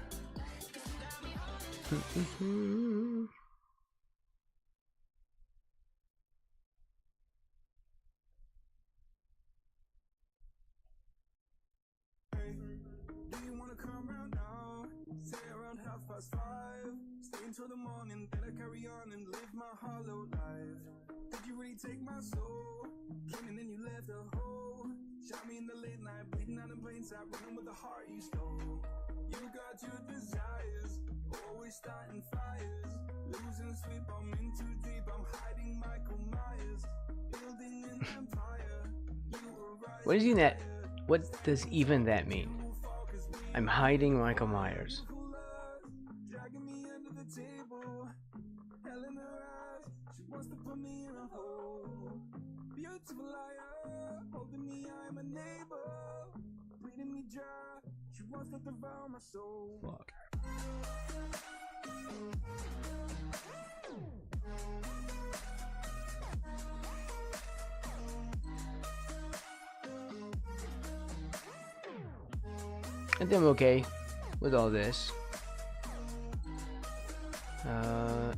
Until the morning, then I carry on and live my hollow life. Did you really take my soul? Came and then you left a hole. Shot me in the late night, bleeding out in plain sight, running with the heart you stole. You got your desires, always starting fires. Losing sleep, I'm in too deep, I'm hiding Michael Myers. Building an empire, you were right. What is even that? What does even that mean? I'm hiding Michael Myers. Beautiful liar, holding me, I'm a neighbor. Bleeding me dry, she wants to devour my soul. Fuck. I think I'm okay with all this.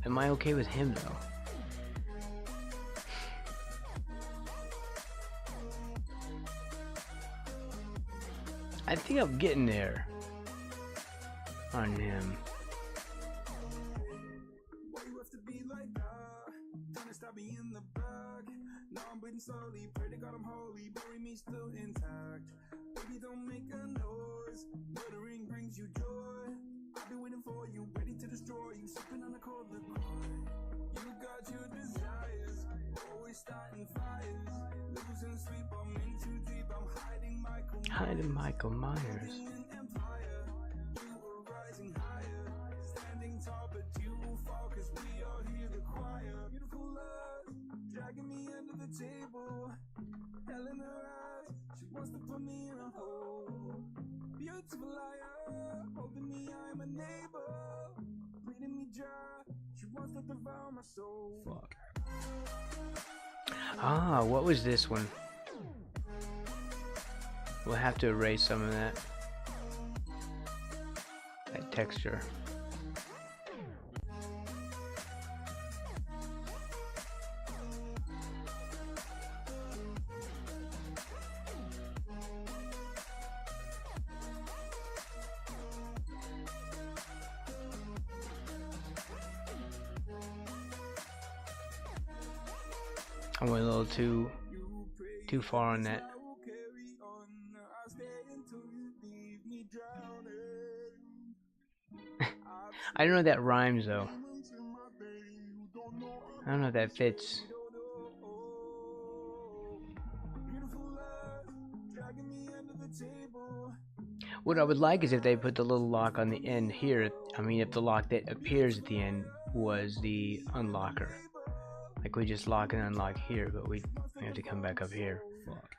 Am I okay with him though? I think I'm getting there on him. Why you have to be like that? Trying to stop me in the back. Now I'm bleeding slowly. Pray to God I'm holy. Bury me still intact. Baby, don't make a noise. Murdering brings you joy. I've been waiting for you, ready to destroy you. Sipping on a cold liqueur. You got your desires, always starting fires. Losing sleep, I'm in too deep. I'm hiding Michael Myers. Hiding Michael Myers. Standing tall, but you will fall, 'cause we all hear the choir. Beautiful love, dragging me under the table. Hell in her eyes, she wants to put me in a hole. Beautiful liar, holding me, I'm a neighbor. Bleeding me dry, she wants to devour my soul. Fuck. Ah, what was this one? We'll have to erase some of that. That texture. I went a little too far on that. I don't know if that rhymes though. I don't know if that fits. What I would like is if they put the little lock on the end here. I mean, if the lock that appears at the end was the unlocker. Like we just lock and unlock here, but we have to come back up here. Fuck.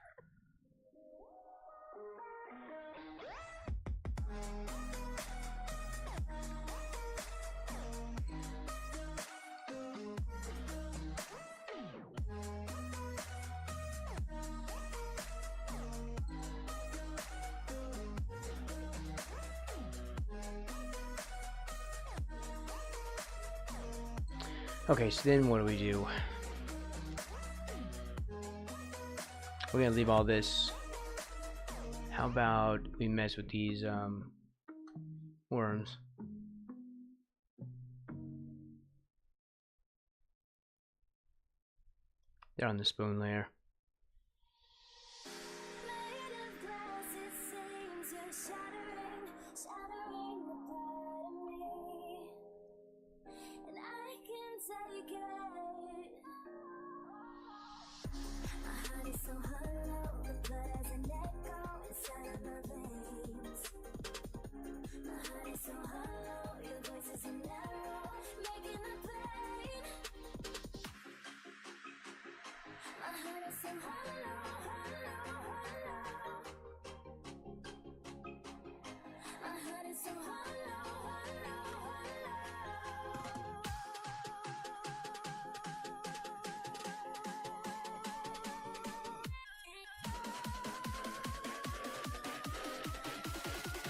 Okay, so then what do we do? We're gonna leave all this. How about we mess with these worms? They're on the spoon layer. Made of glass, it seems you're shattering the part of me, and I can take it. My heart is so hollow, the blood has an echo inside of my veins. My heart is so hollow, your voice is an arrow, making the pain. My heart is so hollow, hollow, hollow. My heart is so hollow, hollow,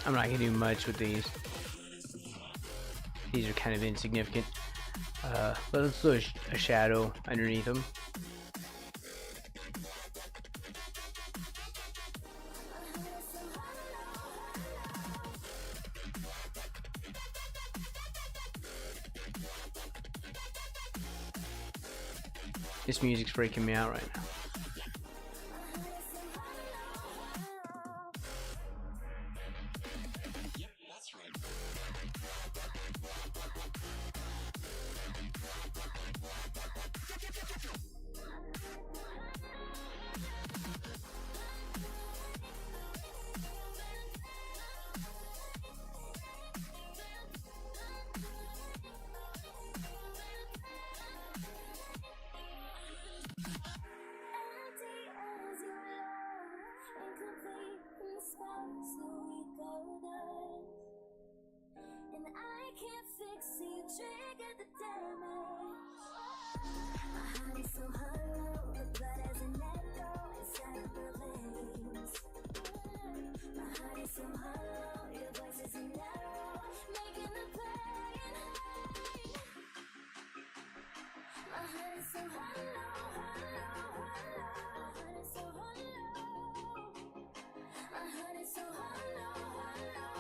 I'm not gonna do much with these. These are kind of insignificant. But let's do a shadow underneath them. This music's freaking me out right now. and I can't fix it, trigger the damage. My heart is so hollow, the blood has an echo inside of my veins. My heart is so hollow, your voice is an arrow, making the pain. My heart is so hollow, hollow, hollow. My heart is so hollow. My heart is so hollow, hollow, hollow.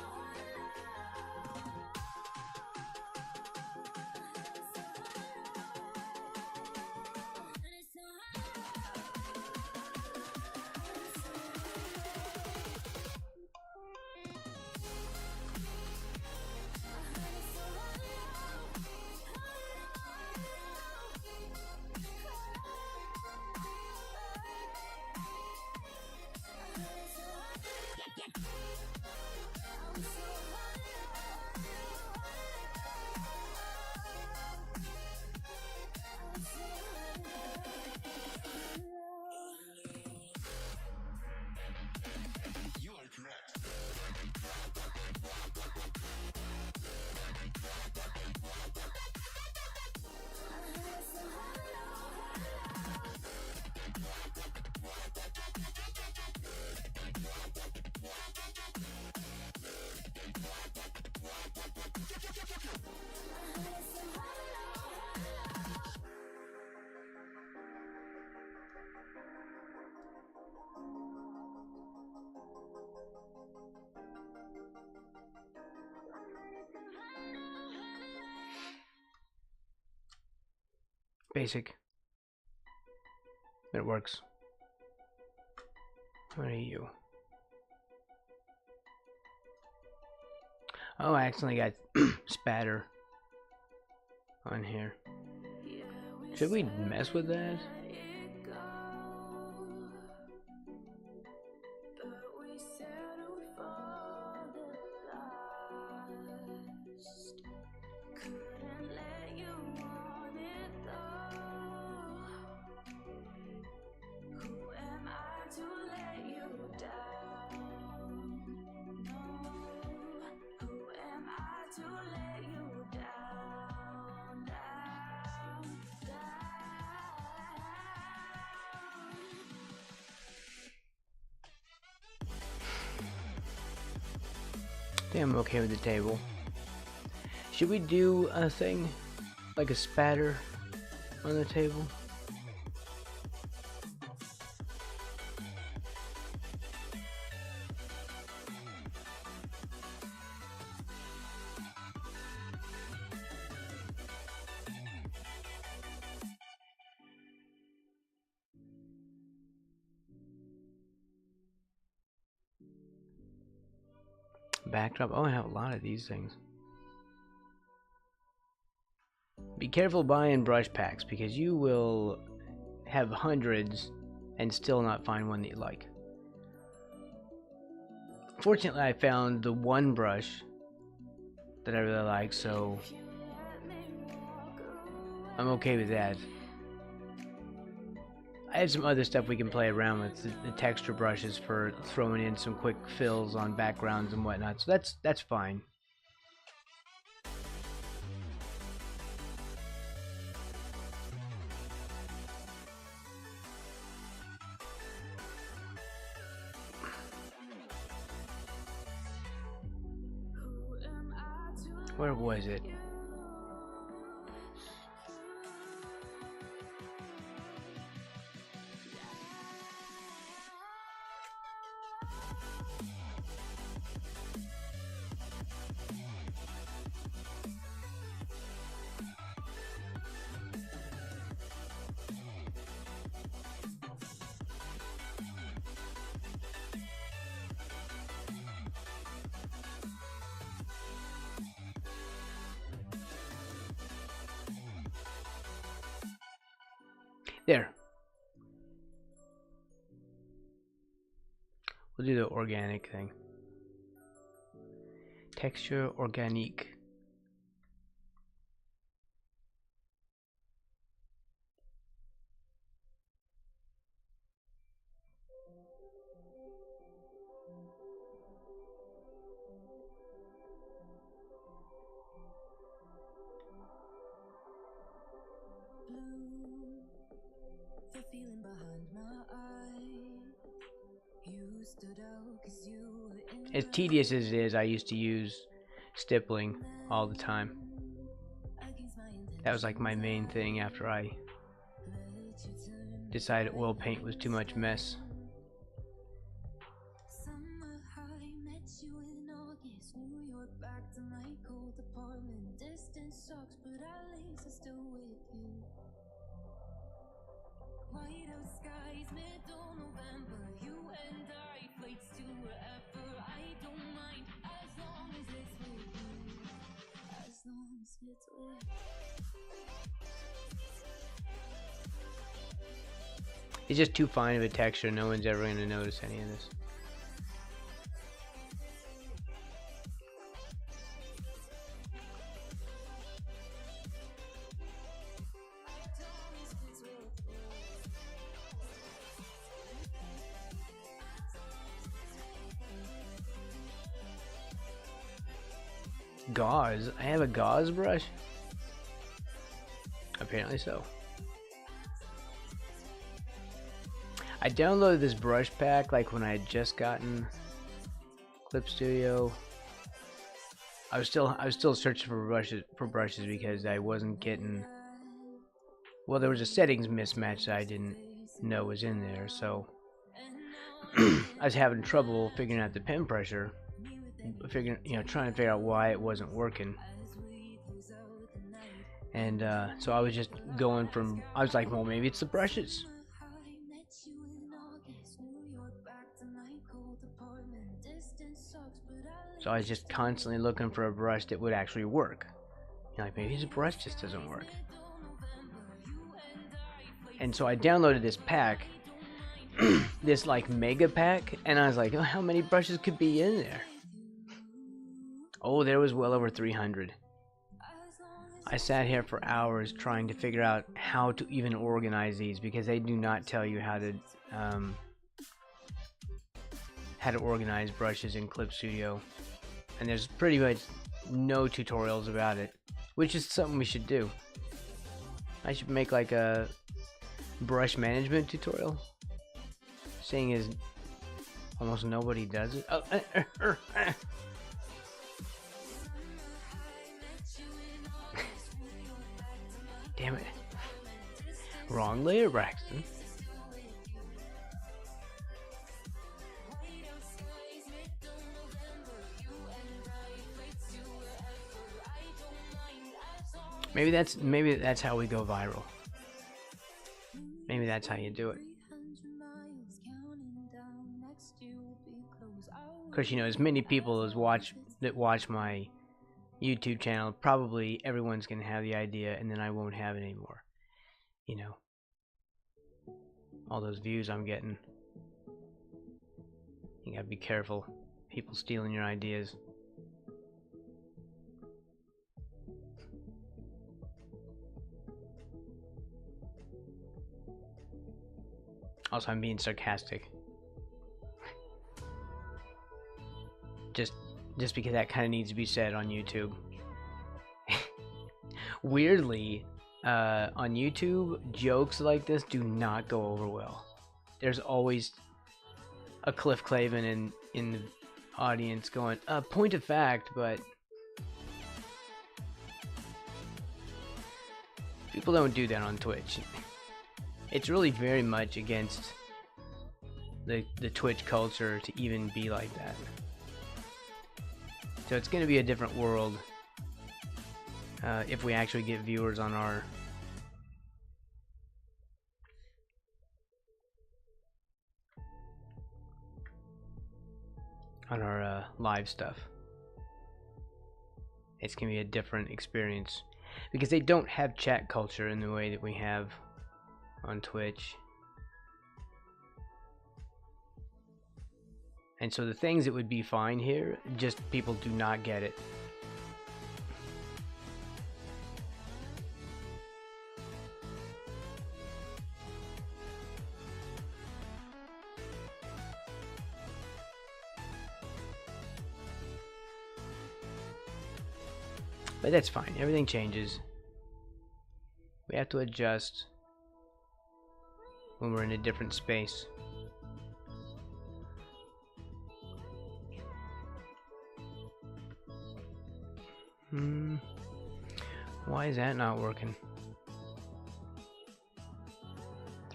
Basic. But it works. What are you? Oh, I accidentally got spatter on here. Should we mess with that? I think I'm okay with the table. Should we do a thing like a spatter on the table. Backdrop. Oh, I have a lot of these things. Be careful buying brush packs because you will have hundreds and still not find one that you like. Fortunately, I found the one brush that I really like, so I'm okay with that. I have some other stuff we can play around with, the texture brushes for throwing in some quick fills on backgrounds and whatnot, so that's fine. Where was it? There. We'll do the organic thing. Texture organique. The feeling behind my eye. You stood out 'cause you were in As tedious as it is, I used to use stippling all the time. That was like my main thing after I decided oil paint was too much mess. summer high. Met you in August, New York, back to my cold apartment. Distance sucks, but at least I'm still with you. White out skies, middle November. You and I, flights to wherever. I don't mind as long as it's with you. As long as it's with you. It's just too fine of a texture. No one's ever going to notice any of this. Gauze? I have a gauze brush? Apparently so. I downloaded this brush pack like when I had just gotten Clip Studio. I was still searching for brushes because I wasn't getting, well, there was a settings mismatch that I didn't know was in there, so I was having trouble figuring out the pen pressure, trying to figure out why it wasn't working. And so I was just going from, I was like, well, maybe it's the brushes. So I was just constantly looking for a brush that would actually work. Like, maybe this brush just doesn't work. And so I downloaded this pack, this like mega pack, and I was like, oh, how many brushes could be in there? Oh, there was well over 300. I sat here for hours trying to figure out how to even organize these because they do not tell you how to organize brushes in Clip Studio, and there's pretty much no tutorials about it, which is something we should do. I should make like a brush management tutorial, seeing as almost nobody does it. Oh, damn it. Braxton. Maybe that's how we go viral. Maybe that's how you do it. Of course, you know, as many people as watch my YouTube channel, probably everyone's gonna have the idea, and then I won't have it anymore. You know, all those views I'm getting. You gotta be careful. People stealing your ideas. Also, I'm being sarcastic. Just because that kind of needs to be said on YouTube. Weirdly, on YouTube, jokes like this do not go over well. There's always a Cliff Clavin in the audience going, point of fact, but people don't do that on Twitch. It's really very much against the Twitch culture to even be like that. So it's going to be a different world if we actually get viewers on our live stuff. It's going to be a different experience because they don't have chat culture in the way that we have on Twitch. And so the things that would be fine here, just people do not get it. But that's fine. Everything changes. We have to adjust when we're in a different space. Why is that not working?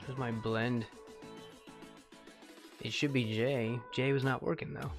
There's my blend. It should be J. J was not working though.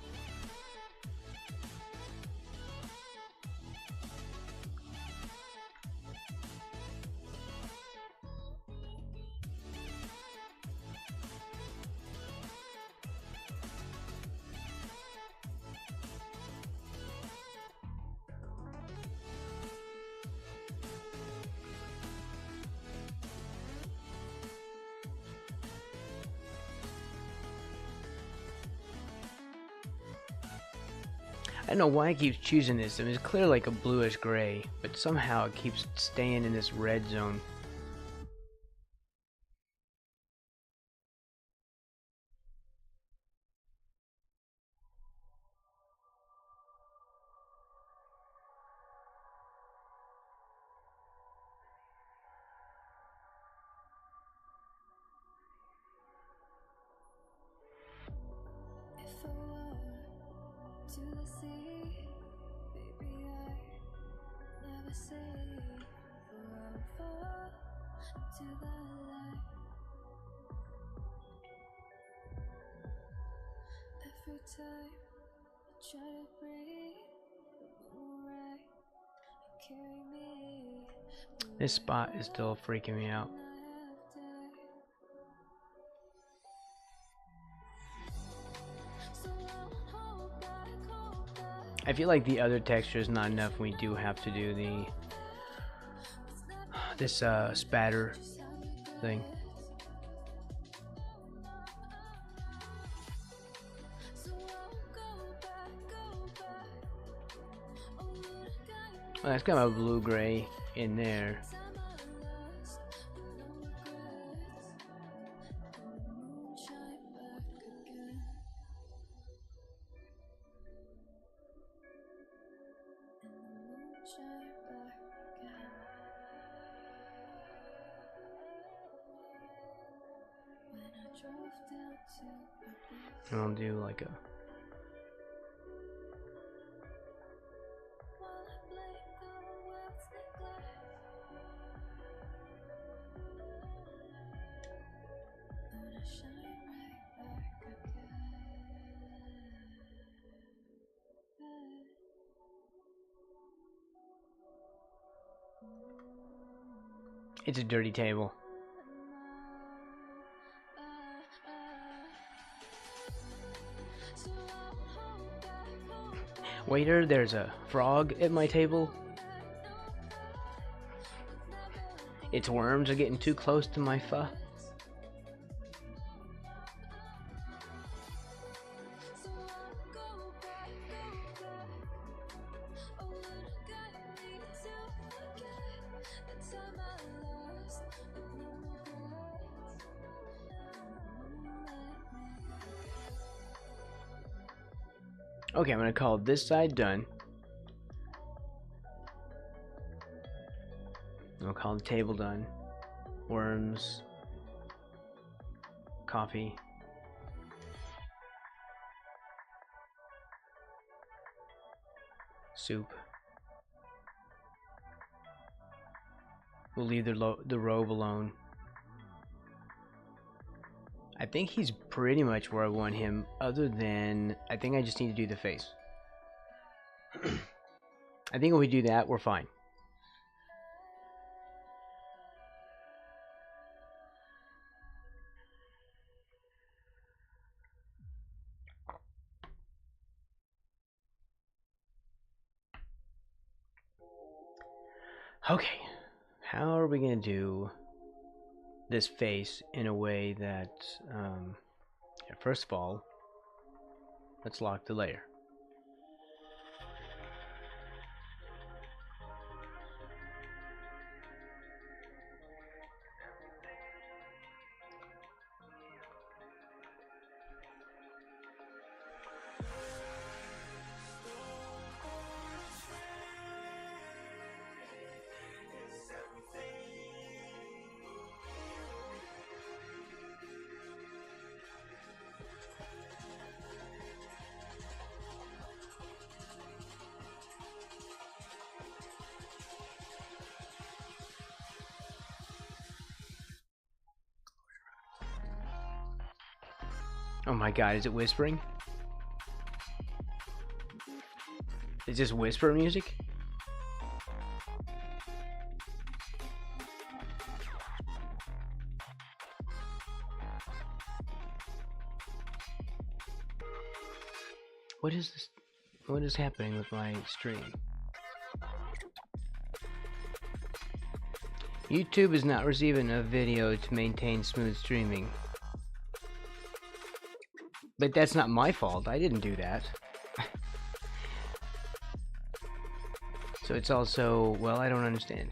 I don't know why it keeps choosing this. I mean, it's clearly like a bluish gray, but somehow it keeps staying in this red zone. If I were to the sea, baby, I never say forever to the light. Every time I try to breathe, you move right and carry me. This spot is still freaking me out. I feel like the other texture is not enough. We do have to do this spatter thing. Well, that's kind of a blue-gray in there. And I'll do like a It's a dirty table. Waiter, there's a frog at my table. Its worms are getting too close to my pho. Okay, I'm gonna call this side done. I'll call the table done. Worms. Coffee. Soup. We'll leave the robe alone. I think he's pretty much where I want him, other than I think I just need to do the face. I think if we do that, we're fine. Okay, how are we going to do this face in a way that, first of all, let's lock the layer. Oh my god, is it whispering? Is this whisper music? What is this? What is happening with my stream? YouTube is not receiving a video to maintain smooth streaming. But that's not my fault. I didn't do that. So it's also, well, I don't understand.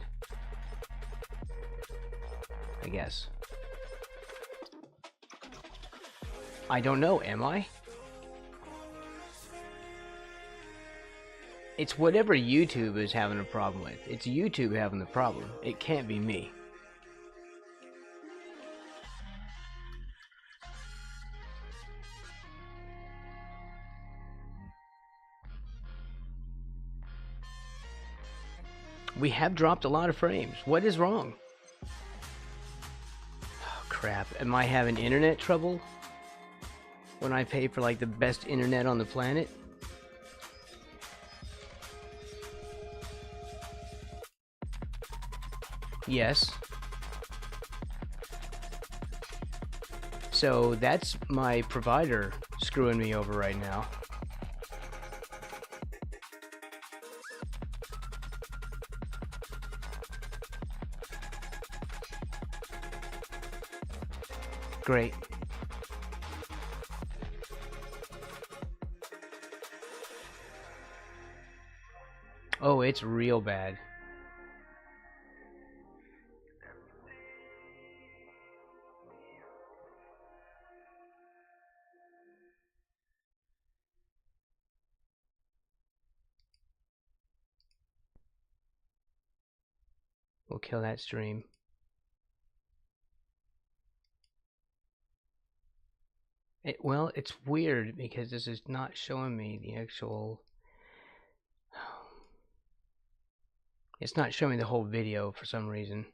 I guess. I don't know, am I? It's whatever YouTube is having a problem with. It's YouTube having the problem. It can't be me. We have dropped a lot of frames. What is wrong? Oh, crap. Am I having internet trouble? When I pay for like the best internet on the planet? Yes. So that's my provider screwing me over right now. Great. Oh, it's real bad. We'll kill that stream. Well, it's weird because this is not showing me the actual... It's not showing the whole video for some reason.